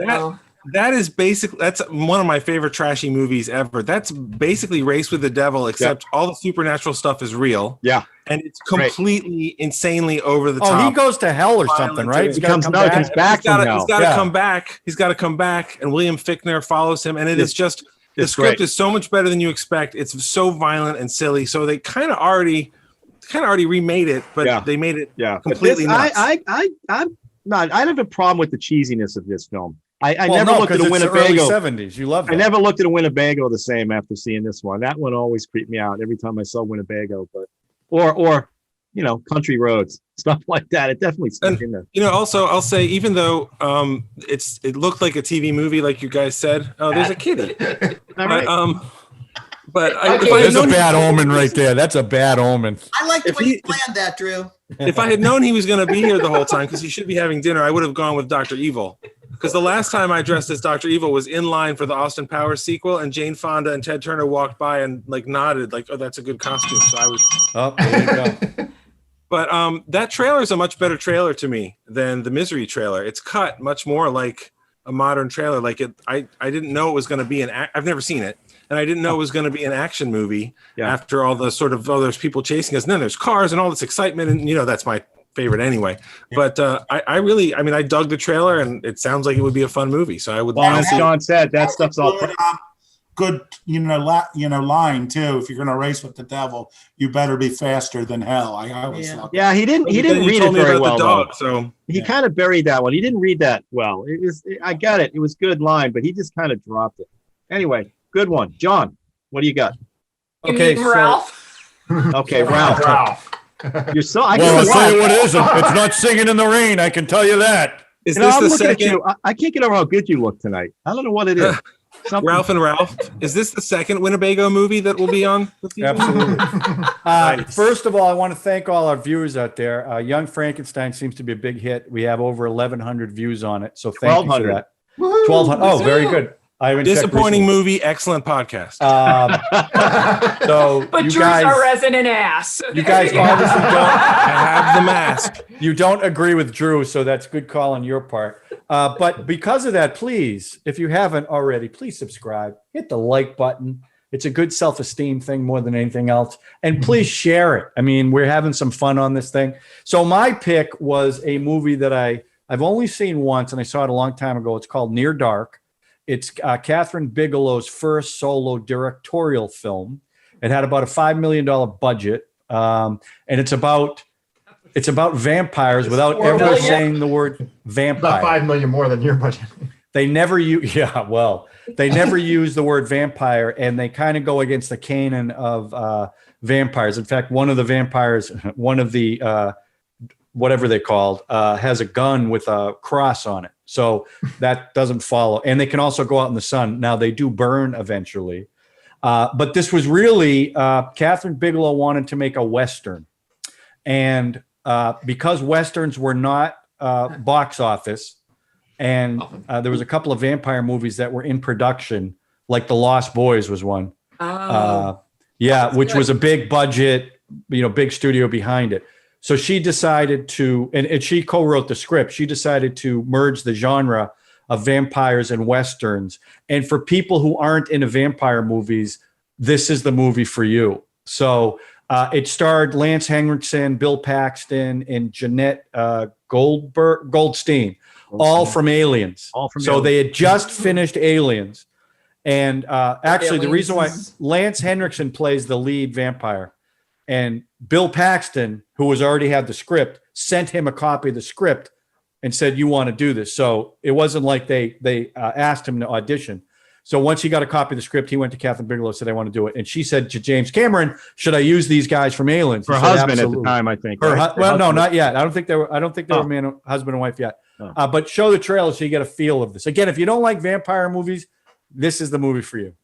That's one of my favorite trashy movies ever. That's basically Race with the Devil, except all the supernatural stuff is real. Yeah. And it's completely insanely over the top. Oh, he goes to hell or something, right? He comes back from hell. He's got to come back. He's got to come back, and William Fichtner follows him, and it is just the script is so much better than you expect. It's so violent and silly. So they kind of already remade it, but they made it completely nuts. I have a problem with the cheesiness of this film. I never looked at a Winnebago. 70s. You love that. I never looked at a Winnebago the same after seeing this one. That one always creeped me out every time I saw Winnebago, but or country roads, stuff like that. It definitely stuck in there. Also I'll say, even though it looked like a TV movie, like you guys said, there's a kitty. But there's a bad omen right there. That's a bad omen. I like the way you planned that, Drew. If I had known he was going to be here the whole time, because he should be having dinner, I would have gone with Dr. Evil. Because the last time I dressed as Dr. Evil was in line for the Austin Powers sequel, and Jane Fonda and Ted Turner walked by and nodded, oh, that's a good costume. So I was. Oh, there you go. But that trailer is a much better trailer to me than the Misery trailer. It's cut much more like a modern trailer. I didn't know it was going to be I've never seen it. And I didn't know it was going to be an action movie after all the sort of, there's people chasing us. And then there's cars and all this excitement. And, that's my favorite anyway. But I dug the trailer, and it sounds like it would be a fun movie. So I would. Well, as John said, that stuff's all good, line too. If you're going to race with the devil, you better be faster than hell. I always thought. Yeah, he didn't read it very well. So he kind of buried that one. He didn't read that well. I got it. It was a good line, but he just kind of dropped it. Anyway. Good one. John, what do you got? Okay, Ralph. Okay, Ralph. You're so. I'll tell you what it is. It's not Singing in the Rain. I can tell you that. Is this the second? I can't get over how good you look tonight. I don't know what it is. Ralph and Ralph. Is this the second Winnebago movie that will be on? Absolutely. Nice. First of all, I want to thank all our viewers out there. Young Frankenstein seems to be a big hit. We have over 1,100 views on it. So thank you for that. 1,200. Oh, very good. Disappointing movie, excellent podcast. But Drew's our resident ass. You guys obviously don't have the mask. You don't agree with Drew, so that's good call on your part. But because of that, please, if you haven't already, please subscribe. Hit the like button. It's a good self-esteem thing more than anything else. And please share it. I mean, we're having some fun on this thing. So my pick was a movie that I've only seen once, and I saw it a long time ago. It's called Near Dark. It's Catherine Bigelow's first solo directorial film. It had about a $5 million budget, and it's about vampires without ever saying the word vampire. About $5 million more than your budget. They never use the word vampire, and they kind of go against the canon of vampires. In fact, one of the vampires, whatever they called, has a gun with a cross on it. So that doesn't follow. And they can also go out in the sun. Now, they do burn eventually. But this was really, Catherine Bigelow wanted to make a Western. And because Westerns were not box office, and there was a couple of vampire movies that were in production, like The Lost Boys was one. Which was a big budget, big studio behind it. So she decided to, and she co-wrote the script. She decided to merge the genre of vampires and Westerns. And for people who aren't into vampire movies, this is the movie for you. So it starred Lance Henriksen, Bill Paxton, and Jeanette Goldstein, all from Aliens. So they had just finished Aliens. And actually, the reason why Lance Henriksen plays the lead vampire, and Bill Paxton, who was already had the script, sent him a copy of the script and said, "You want to do this?" So it wasn't like they asked him to audition. So once he got a copy of the script, he went to Catherine Bigelow and said, "I want to do it." And she said to James Cameron, "Should I use these guys from Aliens?" Her husband at the time, I think. No, not yet. I don't think they were husband and wife yet. But show the trailer so you get a feel of this. Again, if you don't like vampire movies, this is the movie for you.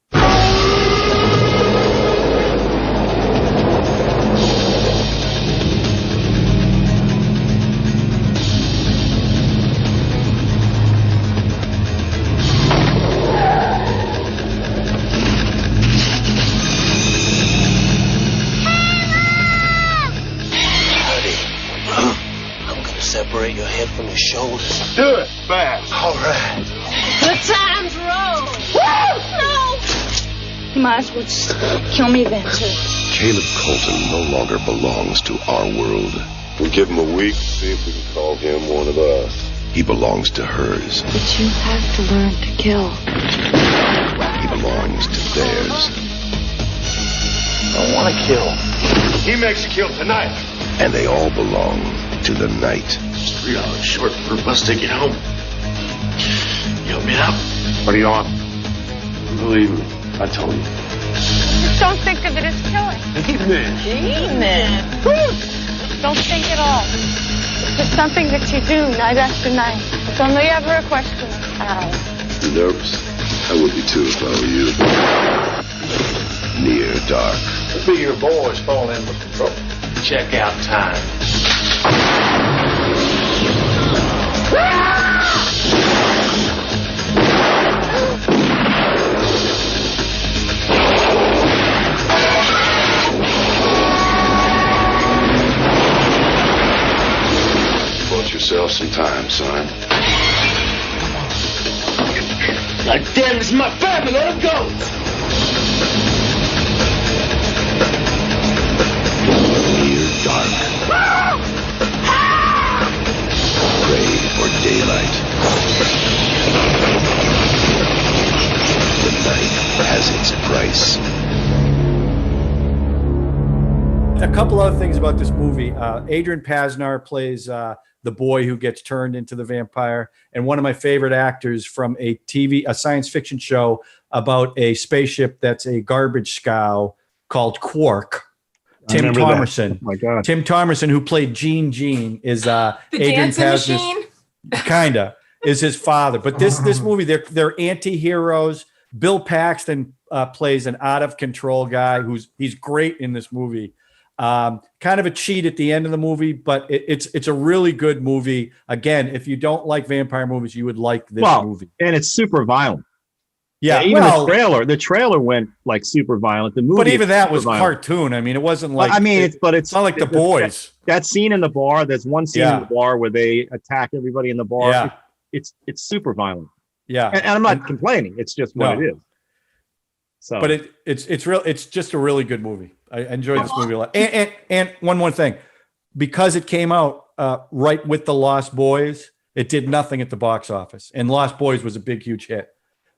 separate your head from your shoulders. Do it fast. All right. The time's roll. Woo! No! You might as well just kill me then, too. Caleb Colton no longer belongs to our world. We'll give him a week, see if we can call him one of us. He belongs to hers. But you have to learn to kill. He belongs to theirs. I want to kill. He makes you kill tonight. And they all belong to the night. It's 3 hours short for a bus ticket home. You help me out? What do you want? Believe me, I told you. Just don't think of it as killing. Amen. Don't think at all. It's just something that you do night after night. It's only ever a question of how. You nervous? I would be too if I were you. Near Dark. It'll be your boys falling in with trouble. Check out time. Bought yourself some time, son. Like, damn, this is my family. Let him go. Near Dark. Pray for daylight. The night has its price. A couple other things about this movie. Adrian Pasnar plays the boy who gets turned into the vampire, and one of my favorite actors from a science fiction show about a spaceship that's a garbage scow called Quark. Tim Thomerson. Oh my God. Tim Thomerson, who played Gene, is Adrian Pasnar's kinda is his father. But this movie, they're anti-heroes. Bill Paxton plays an out of control guy he's great in this movie. Kind of a cheat at the end of the movie, but it's a really good movie. Again, if you don't like vampire movies, you would like this movie. And it's super violent. Yeah, even the trailer went like super violent. The movie, but even that was cartoon. I mean, it wasn't like. I mean, it's not like The Boys. That scene in the bar. There's one scene in the bar where they attack everybody in the bar. Yeah. It's super violent. Yeah, and I'm not complaining. It's just what it is. So, but it's just a really good movie. I enjoyed this movie a lot. And one more thing, because it came out right with The Lost Boys, it did nothing at the box office, and Lost Boys was a big, huge hit.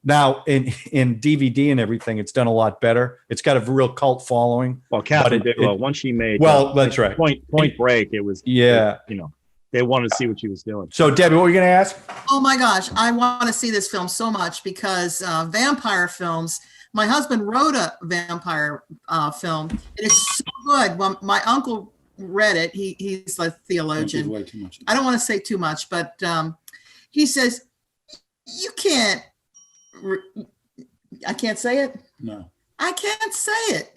Now in DVD and everything, it's done a lot better. It's got a real cult following. Well, Catherine Bigelow, once she made that's right. Point Break, it was they wanted to see what she was doing. So Debbie, what were you going to ask? Oh my gosh, I want to see this film so much because vampire films. My husband wrote a vampire film. It is so good. Well, my uncle read it. He's a theologian. Way too much. I don't want to say too much, but he says you can't. I can't say it. No, I can't say it.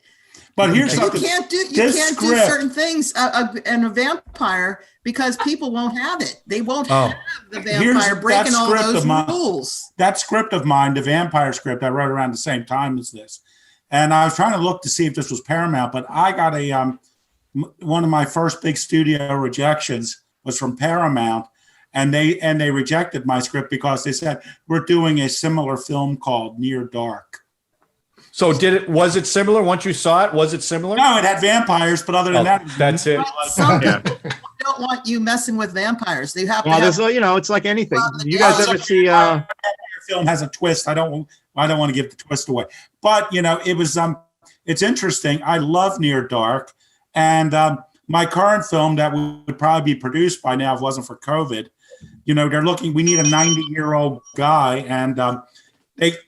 But here's something. You can't do certain things in a vampire because people won't have it. They won't have the vampire breaking all those rules. That script of mine, the vampire script, I wrote around the same time as this, and I was trying to look to see if this was Paramount, but I got one of my first big studio rejections was from Paramount. And they rejected my script because they said we're doing a similar film called Near Dark. So was it similar once you saw it? Was it similar? No, it had vampires, but other than that, that's it. Some people don't want you messing with vampires. They have to. Well, it's like anything. You guys ever see? Film has a twist. I don't want to give the twist away, but it was it's interesting. I love Near Dark, and my current film that would probably be produced by now if it wasn't for COVID. They're looking. We need a 90-year-old guy, and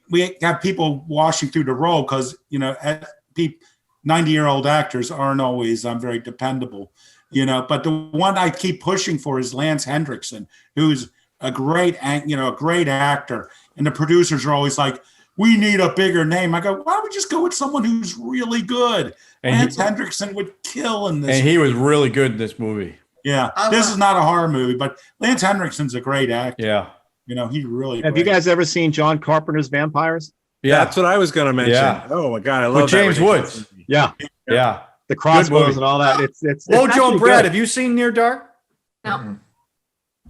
we have people washing through the role because 90-year-old actors aren't always very dependable. But the one I keep pushing for is Lance Hendrickson, who's a great actor, and the producers are always like, "We need a bigger name." I go, "Why don't we just go with someone who's really good?" And Lance Hendrickson would kill in this. And he was really good in this movie. Yeah, this is not a horror movie, but Lance Henriksen's a great actor. Yeah. He's really Have great. you guys ever seen John Carpenter's Vampires? Yeah. That's what I was going to mention. Yeah. Oh my God. I love With James Woods. Yeah. Yeah. The crossbows and all that. It's Joe and actually Brad, good. have you seen Near Dark? No.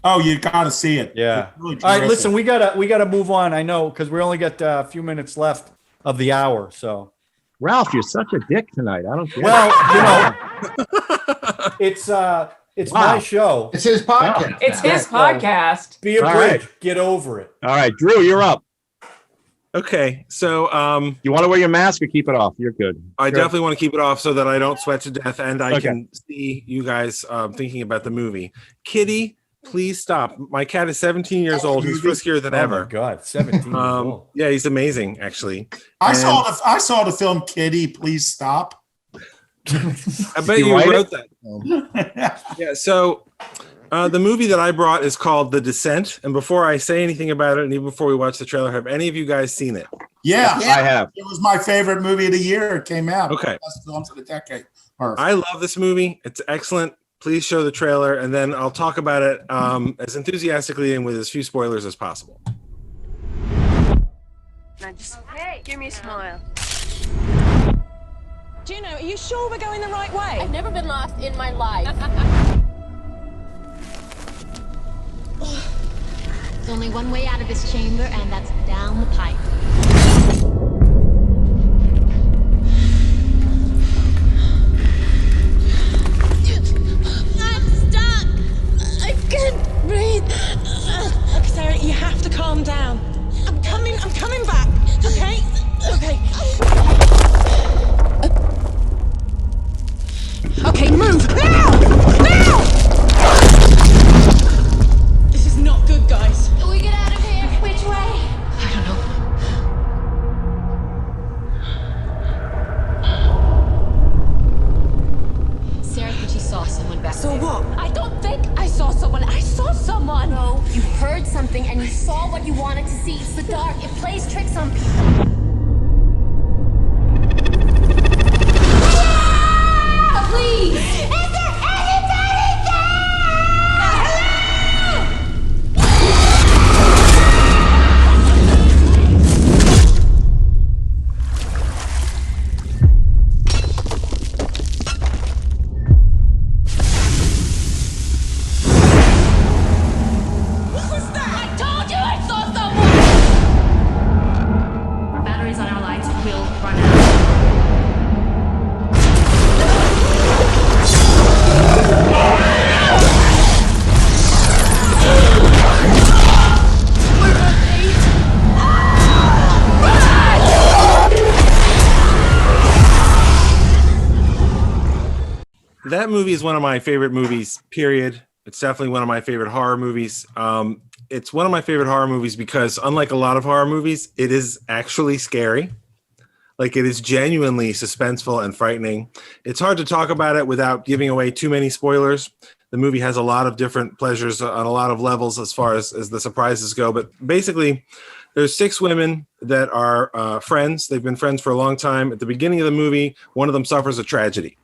Oh, you got to see it. Yeah. It's really All right, terrific. listen, we gotta move on. I know because we only got a few minutes left of the hour. So, Ralph, you're such a dick tonight. I don't get well, it. it's my show. It's his podcast. It's his podcast. Be a All bridge. right. Get over it. All right, Drew, you're up. Okay, so you want to wear your mask or keep it off? You're good. I definitely want to keep it off so that I don't sweat to death, and I Okay. can see you guys thinking about the movie. Kitty, please stop. My cat is 17 years old. He's friskier than ever. Oh my God, 17 years old. Yeah, he's amazing, actually. I And saw the film Kitty, Please Stop. I bet you write wrote that film. Yeah, so the movie that I brought is called The Descent. And before I say anything about it, and even before we watch the trailer, have any of you guys seen it? Yeah, I have. It was my favorite movie of the year. It came out. Okay. Best films of the decade. Or I love this movie. It's excellent. Please show the trailer, and then I'll talk about it as enthusiastically and with as few spoilers as possible. Now just, hey, give me a smile. Juno, are you sure we're going the right way? I've never been lost in my life. There's only one way out of this chamber, and that's down the pipe. I'm stuck. I can't breathe. Okay, Sarah, you have to calm down. I'm coming back. Okay? Okay. Okay, move! Now! Now! This is not good, guys. Can we get out of here? Which way? I don't know. Sarah thinks she saw someone back So there. what? I don't think I saw someone. I saw someone. No, you heard something and you saw what you wanted to see. It's the dark. It plays tricks on people. Please! Is there anybody What was that? I told you I saw someone! Batteries on our lights will run out. That movie is one of my favorite movies, period. It's definitely one of my favorite horror movies. It's one of my favorite horror movies because, unlike a lot of horror movies, it is actually scary. Like, it is genuinely suspenseful and frightening. It's hard to talk about it without giving away too many spoilers. The movie has a lot of different pleasures on a lot of levels as far as the surprises go. But basically, there's 6 women that are friends. They've been friends for a long time. At the beginning of the movie, one of them suffers a tragedy.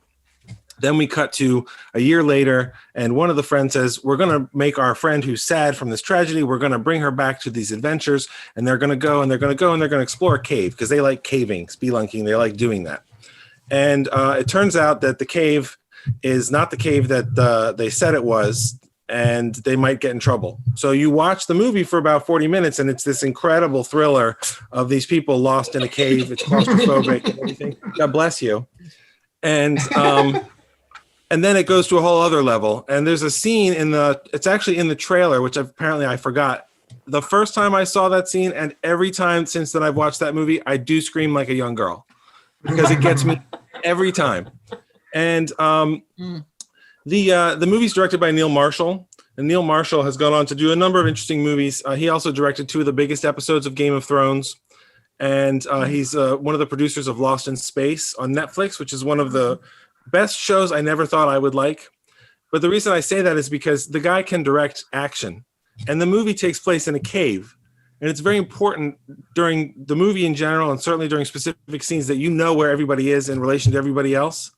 Then we cut to a year later, and one of the friends says, we're going to make our friend who's sad from this tragedy, we're going to bring her back to these adventures, and they're going to go, and they're going to go, and they're going to explore a cave, because they like caving, spelunking, they like doing that. And it turns out that the cave is not the cave that they said it was, and they might get in trouble. So you watch the movie for about 40 minutes, and it's this incredible thriller of these people lost in a cave. It's claustrophobic and everything. God bless you. And then it goes to a whole other level. And there's a scene it's actually in the trailer, which apparently I forgot. The first time I saw that scene, and every time since then I've watched that movie, I do scream like a young girl because it gets me every time. And the movie's directed by Neil Marshall. And Neil Marshall has gone on to do a number of interesting movies. He also directed 2 of the biggest episodes of Game of Thrones. And he's one of the producers of Lost in Space on Netflix, which is one of the best shows I never thought I would like. But the reason I say that is because the guy can direct action. And the movie takes place in a cave. And it's very important during the movie in general, and certainly during specific scenes, that you know where everybody is in relation to everybody else.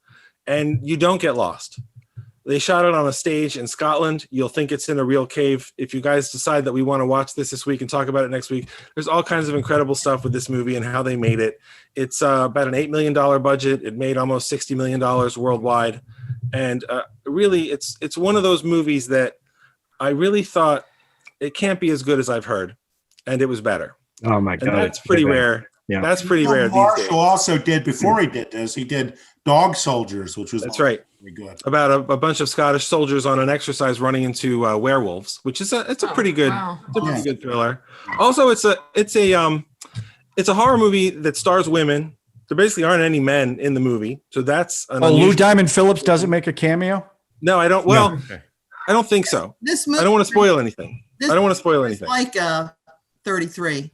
And you don't get lost. They shot it on a stage in Scotland. You'll think it's in a real cave. If you guys decide that we want to watch this week and talk about it next week, there's all kinds of incredible stuff with this movie and how they made it. It's about an $8 million budget. It made almost $60 million worldwide. And really, it's one of those movies that I really thought it can't be as good as I've heard, and it was better. Oh my God. And that's pretty rare. Yeah. That's pretty rare these days. Marshall also did, before he did this, he did Dog Soldiers, which was That's right. Very good. About a bunch of Scottish soldiers on an exercise running into werewolves, which is a pretty good pretty good thriller. Also, it's a horror movie that stars women. There basically aren't any men in the movie, so that's Lou Diamond Phillips doesn't make a cameo. No, I don't. Well, I don't think so. This movie, I don't want to spoil anything. I don't want to spoil anything. Like 33.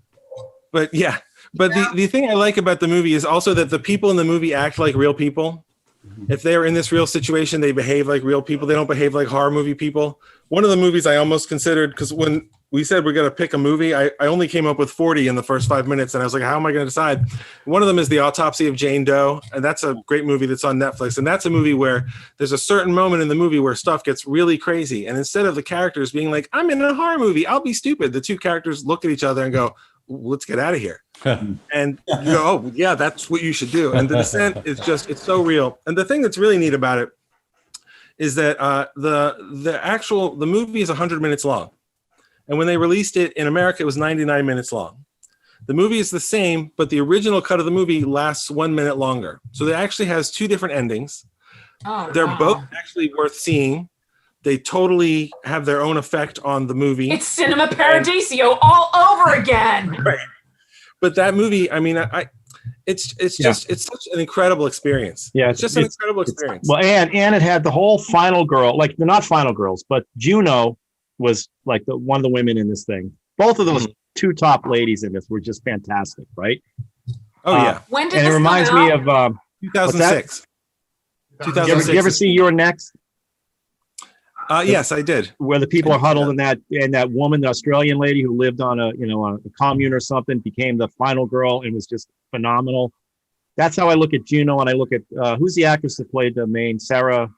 But yeah, but the thing I like about the movie is also that the people in the movie act like real people. If they're in this real situation, they behave like real people. They don't behave like horror movie people. One of the movies I almost considered, because when we said we're going to pick a movie, I only came up with 40 in the first 5 minutes. And I was like, how am I going to decide? One of them is The Autopsy of Jane Doe. And that's a great movie that's on Netflix. And that's a movie where there's a certain moment in the movie where stuff gets really crazy. And instead of the characters being like, I'm in a horror movie, I'll be stupid, the two characters look at each other and go, let's get out of here. And you go, oh yeah, that's what you should do. And The Descent is just, it's so real. And the thing that's really neat about it is that the movie is 100 minutes long. And when they released it in America, it was 99 minutes long. The movie is the same, but the original cut of the movie lasts 1 minute longer. So it actually has two different endings. They're both actually worth seeing. They totally have their own effect on the movie. It's Cinema Paradiso all over again. Right. But that movie, I mean, it's just it's such an incredible experience. Yeah, it's just an incredible experience. Well, and it had the whole final girl, like they're not final girls, but Juno was like one of the women in this thing. Both of those two top ladies in this were just fantastic, right? Oh yeah. When did and this it reminds come me out? of 2006. 2006. You ever see You're Next? Yes, I did. Where the people are huddled and that woman, the Australian lady who lived on a commune or something, became the final girl and was just phenomenal. That's how I look at Juno, and I look at who's the actress that played the main Shauna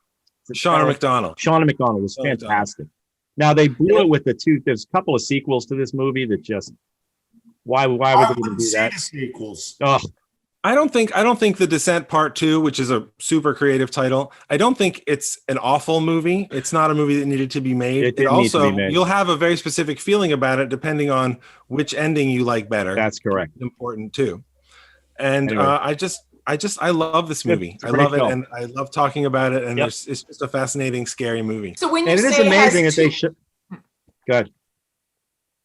McDonald. Shauna McDonald was fantastic. Now they blew it with the two. There's a couple of sequels to this movie that just why would they even do that? Sequels. Oh. I don't think The Descent Part 2, which is a super creative title. I don't think it's an awful movie. It's not a movie that needed to be made. It also, you'll have a very specific feeling about it depending on which ending you like better. That's correct. Important too. And anyway. I love this movie. I love it, and I love talking about it. And it's just a fascinating, scary movie. So when you it say is amazing that two, they should. Good.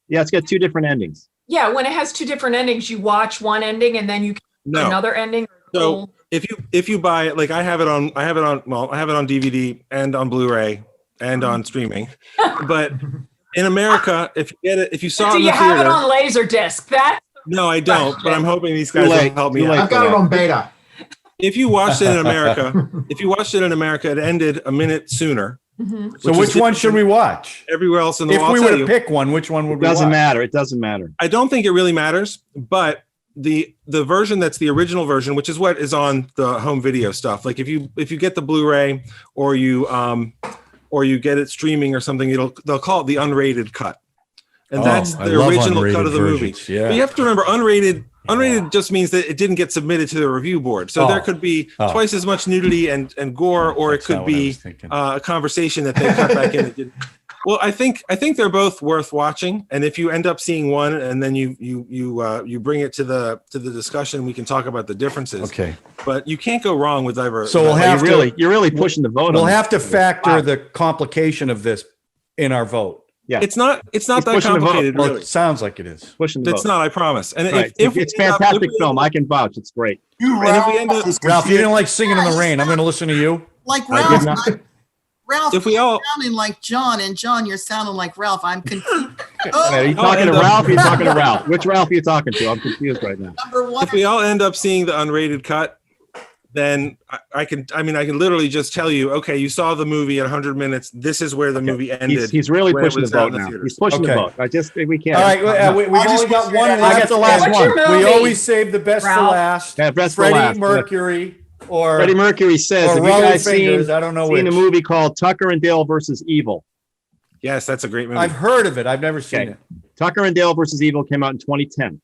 Yeah, it's got two different endings. yeah, when it has two different endings, you watch one ending and then you another ending. So if you buy it, like I have it on DVD and on Blu-ray and on streaming, but in America, if you saw it in the theater, have it on Laserdisc? No, I don't. But I'm hoping these guys will help me out. I've got it on beta. If you watched it in America, it ended a minute sooner. Mm-hmm. So which one should we watch? Everywhere else in the world. If we were to pick one, which one would we watch? Doesn't matter. It doesn't matter. I don't think it really matters, but the version that's the original version, which is what is on the home video stuff. Like if you get the Blu-ray or you get it streaming or something, they'll call it the unrated cut. And that's the original cut of the movie. Yeah. But you have to remember unrated just means that it didn't get submitted to the review board. So there could be twice as much nudity and gore, or it could be a conversation that they cut back in. Well, I think they're both worth watching, and if you end up seeing one and then you bring it to the discussion, we can talk about the differences. Okay. But you can't go wrong with either. So we'll have you're really pushing the vote. We'll have to factor the complication of this in our vote. Yeah, it's not that complicated. Well, really. it sounds like it is. Pushing the It's vote. not. I promise. And Right. if it's fantastic film, I can vouch. It's great. Ralph, you didn't like Singing in the Rain. I'm going to listen to you. Like I did Ralph. not. Ralph, If we all- you're sounding like John, and John, you're sounding like Ralph. I'm confused. Are you talking to Ralph? Or are you talking to Ralph? Which Ralph are you talking to? I'm confused right now. Number one. If we all end up seeing the unrated cut, then I can literally just tell you, okay, you saw the movie at 100 minutes. This is where the movie ended. He's really where it pushing the was out vote in the now. theaters. He's pushing the vote. We can't. All right, we've only got one. I got the last one. We always save the best for Ralph. last. Yeah, best for Freddie last. Mercury or Freddie Mercury says, or have you Rolling guys Fingers, I don't know seen a which. movie called Tucker and Dale versus Evil? Yes, that's a great movie. I've heard of it. I've never seen it. Tucker and Dale versus Evil came out in 2010.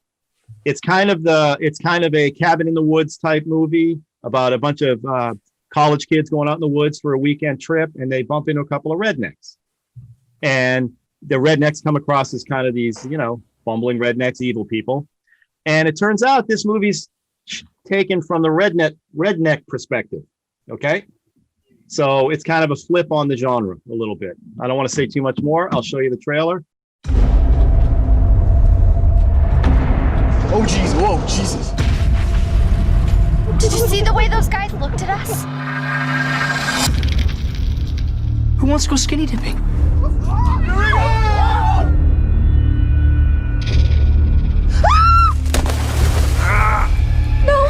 It's kind of a cabin in the woods type movie about a bunch of college kids going out in the woods for a weekend trip, and they bump into a couple of rednecks. and the rednecks come across as kind of these, bumbling rednecks, evil people. And it turns out this movie's taken from the redneck perspective. Okay. So it's kind of a flip on the genre a little bit. I don't want to say too much more. I'll show you the trailer. Oh, jeez. Whoa, Jesus. Did you see the way those guys looked at us? Who wants to go skinny dipping? No.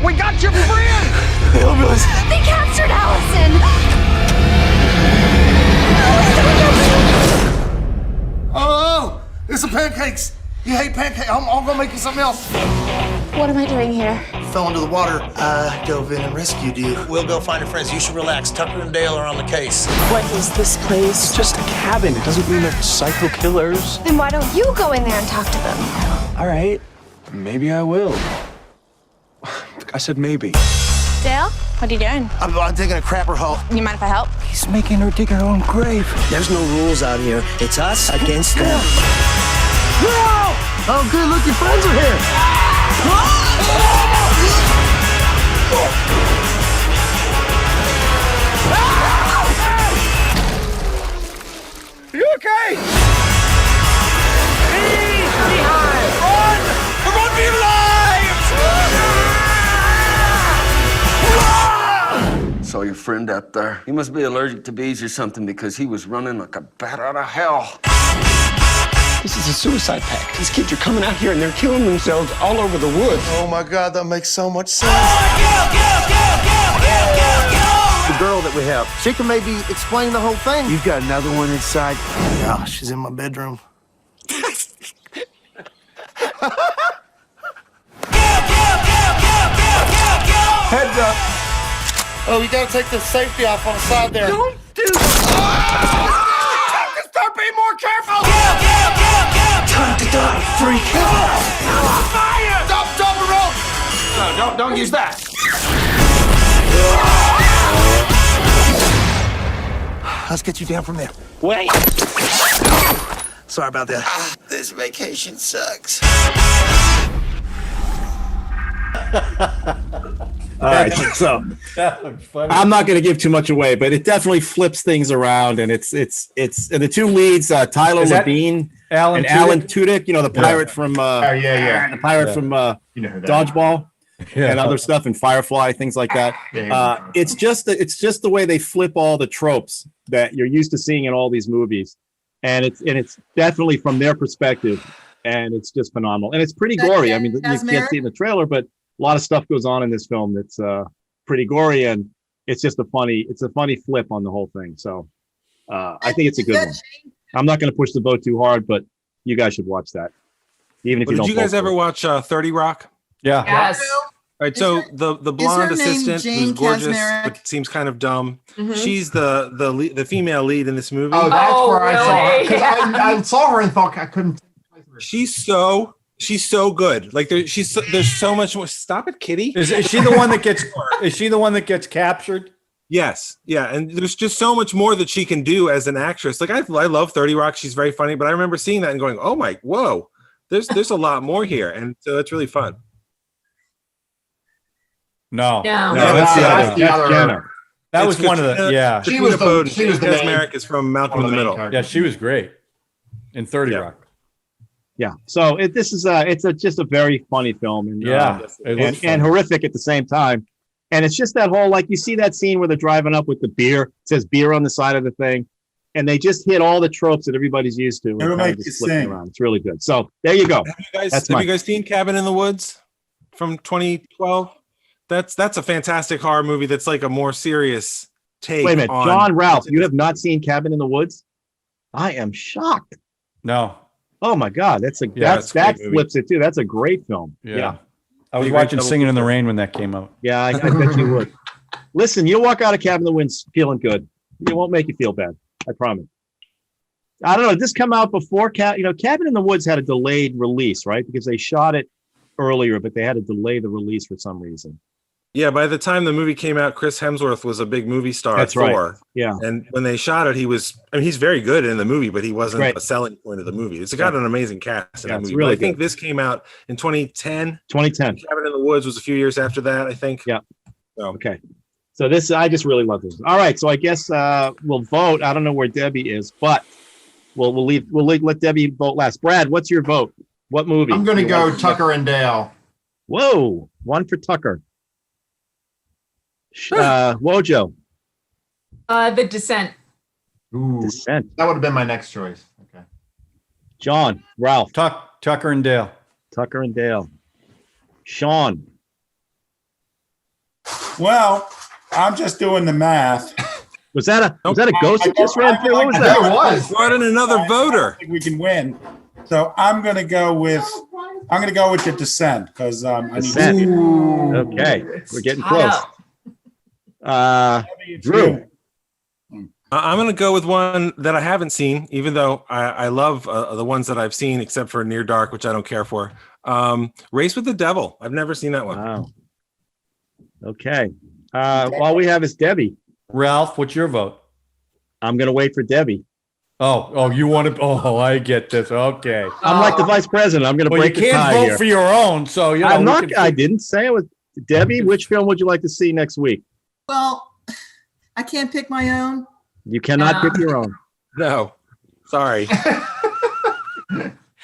We got your friend! Hillbillies. They captured Allison. Oh, it's the pancakes. You hate pancakes. I'm gonna make you something else. What am I doing here? Fell into the water. I dove in and rescued you. We'll go find your friends. You should relax. Tucker and Dale are on the case. What is this place? It's just a cabin. It doesn't mean they're psycho killers. Then why don't you go in there and talk to them? All right. Maybe I will. I said maybe. Dale, what are you doing? I'm taking a crapper haul. You mind if I help? He's making her dig her own grave. There's no rules out here. It's us against them. No! Oh, good. Look, your friends are here. You okay? Behind! Run! Run for your lives! Saw your friend up there. He must be allergic to bees or something because he was running like a bat out of hell. This is a suicide pact. These kids are coming out here and they're killing themselves all over the woods. Oh my God, that makes so much sense. The girl that we have, she can maybe explain the whole thing. You've got another one inside. Yeah, she's in my bedroom. Heads up. Oh, you gotta take the safety off on the side there. Don't do that. Start being more careful. Time to die, freak. Fire! Stop, double rope. No, don't use that. Let's get you down from there. Wait. Sorry about that. This vacation sucks. All right, so I'm not going to give too much away, but it definitely flips things around, and it's and the two leads, Tyler Labine and Alan Tudyk, the pirate from the pirate from Dodgeball and other stuff, and Firefly, things like that. It's just the way they flip all the tropes that you're used to seeing in all these movies, and it's definitely from their perspective, and it's just phenomenal, and it's pretty gory. I mean, you can't see it in the trailer, but a lot of stuff goes on in this film that's pretty gory, and it's just a funny flip on the whole thing. So I think it's a good one. I'm not going to push the boat too hard, but you guys should watch that. Even if you don't. Did you guys ever watch 30 Rock? Yeah. Yes. All right, so the blonde assistant who's gorgeous but seems kind of dumb. Mhm. She's the female lead in this movie. Oh, that's where I saw her. really? 'Cause I saw her and thought I couldn't. She's so good. Like there's so much more. Stop it, Kitty. Is she the one that gets? Is she the one that gets captured? Yes, yeah, and there's just so much more that she can do as an actress. Like I love 30 Rock. She's very funny, but I remember seeing that and going, "Oh my, whoa!" There's a lot more here, and so it's really fun. No, that's the other. That's Jenna. That was one of the She was the Merrick is from Malcolm in the Middle. Yeah, she was great in 30 Rock. Yeah, so this is just a very funny film, and and horrific at the same time. And it's just that whole, like, you see that scene where they're driving up with the beer. It says beer on the side of the thing, and they just hit all the tropes that everybody's used to. It'll make you sing. Around. It's really good. So there you go. Have you guys seen Cabin in the Woods from 2012? That's a fantastic horror movie. That's like a more serious take. Wait a minute, on John Ralph, you have not seen Cabin in the Woods? I am shocked. No. Oh my God, that flips it too. That's a great film. Yeah. I was watching Singing in the Rain when that came out. Yeah, I bet you would. Listen, you'll walk out of Cabin in the Woods feeling good. It won't make you feel bad. I promise. I don't know. Did this come out before Cabin in the Woods had a delayed release, right? Because they shot it earlier, but they had to delay the release for some reason. Yeah, by the time the movie came out, Chris Hemsworth was a big movie star. That's right. Yeah. And when they shot it, he's very good in the movie, but he wasn't a selling point of the movie. It's got an amazing cast in that movie. Really I think this came out in 2010. 2010. Cabin in the Woods was a few years after that, I think. Yeah. So. Okay. So I just really love this. All right. So I guess we'll vote. I don't know where Debbie is, but we'll let Debbie vote last. Brad, what's your vote? What movie? I'm going to go Tucker and Dale. Whoa. One for Tucker. Wojo. The Descent. Ooh, Descent. That would have been my next choice. Okay. John, Ralph. Tucker and Dale. Tucker and Dale. Sean. Well, I'm just doing the math. Was that a ghost that just ran through? What was that? It was. Brought in another voter. I think we can win. So I'm going to go with the Descent because Descent. Okay, we're getting close. Drew. I'm going to go with one that I haven't seen, even though I love the ones that I've seen, except for Near Dark, which I don't care for. Race with the Devil. I've never seen that one. Wow. Okay. All we have is Debbie. Ralph, what's your vote? I'm going to wait for Debbie. Oh, you want to? Oh, I get this. Okay. I'm like the vice president. I'm going to break the tie here. You can't vote for your own, so you know. I'm not. I didn't say it was Debbie. Which film would you like to see next week? Well, I can't pick my own. You cannot pick your own. No, sorry.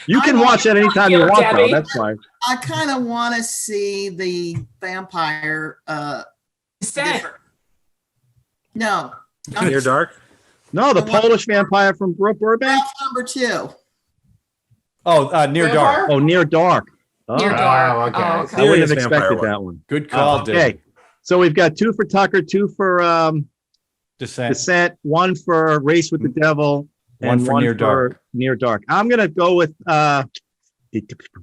You can watch it anytime you want, though. That's fine. I kind of want to see the vampire. No. Near Dark? No, the Polish vampire from Burbank. Number 2. Oh, Near Dark. Oh, Near Dark. Near Dark. Okay. Oh, okay. I wouldn't have expected that one. Good call, Dave. Okay. So we've got 2 for Tucker, 2 for Descent, 1 for Race with the Devil, and 1 for Near Dark. I'm going to go with,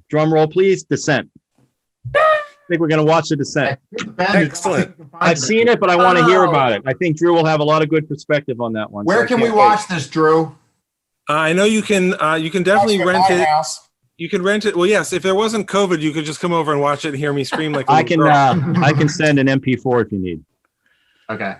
drum roll, please, Descent. I think we're going to watch The Descent. Excellent. I've seen it, but I want to hear about it. I think Drew will have a lot of good perspective on that one. Where can we watch this, Drew? I know you can definitely rent it. You can rent it. Well, yes, if there wasn't COVID, you could just come over and watch it and hear me scream like I can send an MP4 if you need. Okay.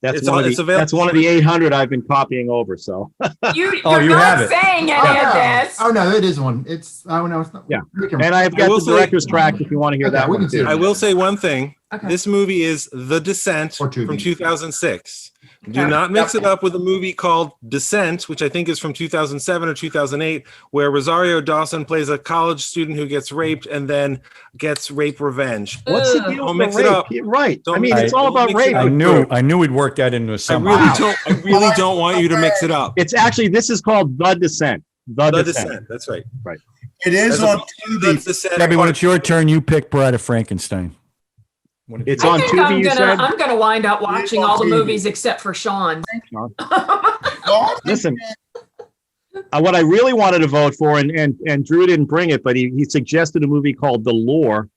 That's one of the 800 I've been copying over. So you're not saying any of this. Oh no, it is one. It's no, it's not. Yeah, and I've got the director's track if you want to hear that one too. I will say one thing. Okay. This movie is The Descent from 2006. Do not mix it up with a movie called Descent, which I think is from 2007 or 2008, where Rosario Dawson plays a college student who gets raped and then gets rape revenge. What's the deal with the rape? Right. Don't I mean, it's all about rape. I knew we'd work that into something. I really don't want you to mix it up. It's actually, this is called The Descent. The Descent. That's right. Right. It is on Tubi. Debbie, when it's your turn, you pick Bride of Frankenstein. It's on Tubi, you said? I'm going to wind up watching all the movies except for Sean. Listen, what I really wanted to vote for, and Drew didn't bring it, but he suggested a movie called The Lure,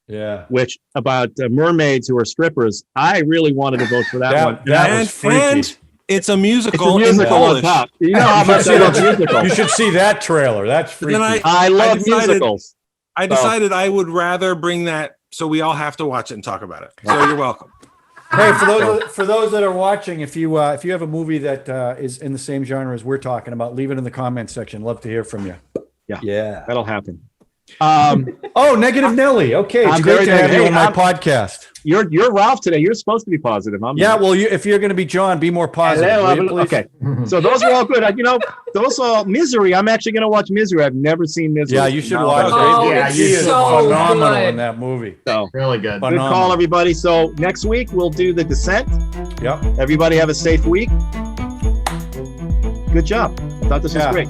which about mermaids who are strippers. I really wanted to vote for that one. That was freaky. And it's a musical. It's a musical on top. You know how much I love musicals. You should see that trailer. That's freaky. I love musicals. I decided I would rather bring that so we all have to watch it and talk about it. So you're welcome. Hey, for those that are watching, if you have a movie that is in the same genre as we're talking about, leave it in the comments section. Love to hear from you. Yeah, that'll happen. Negative Nelly. Okay, it's great to have you on my podcast. You're Ralph today. You're supposed to be positive. Well, if you're going to be John, be more positive. Okay. So those are all good. Those are Misery. I'm actually going to watch Misery. I've never seen Misery. Yeah, you should watch it. Yeah, he is phenomenal in that movie. So really good. Good call, everybody. So next week we'll do The Descent. Yep. Everybody have a safe week. Good job. I thought this was great.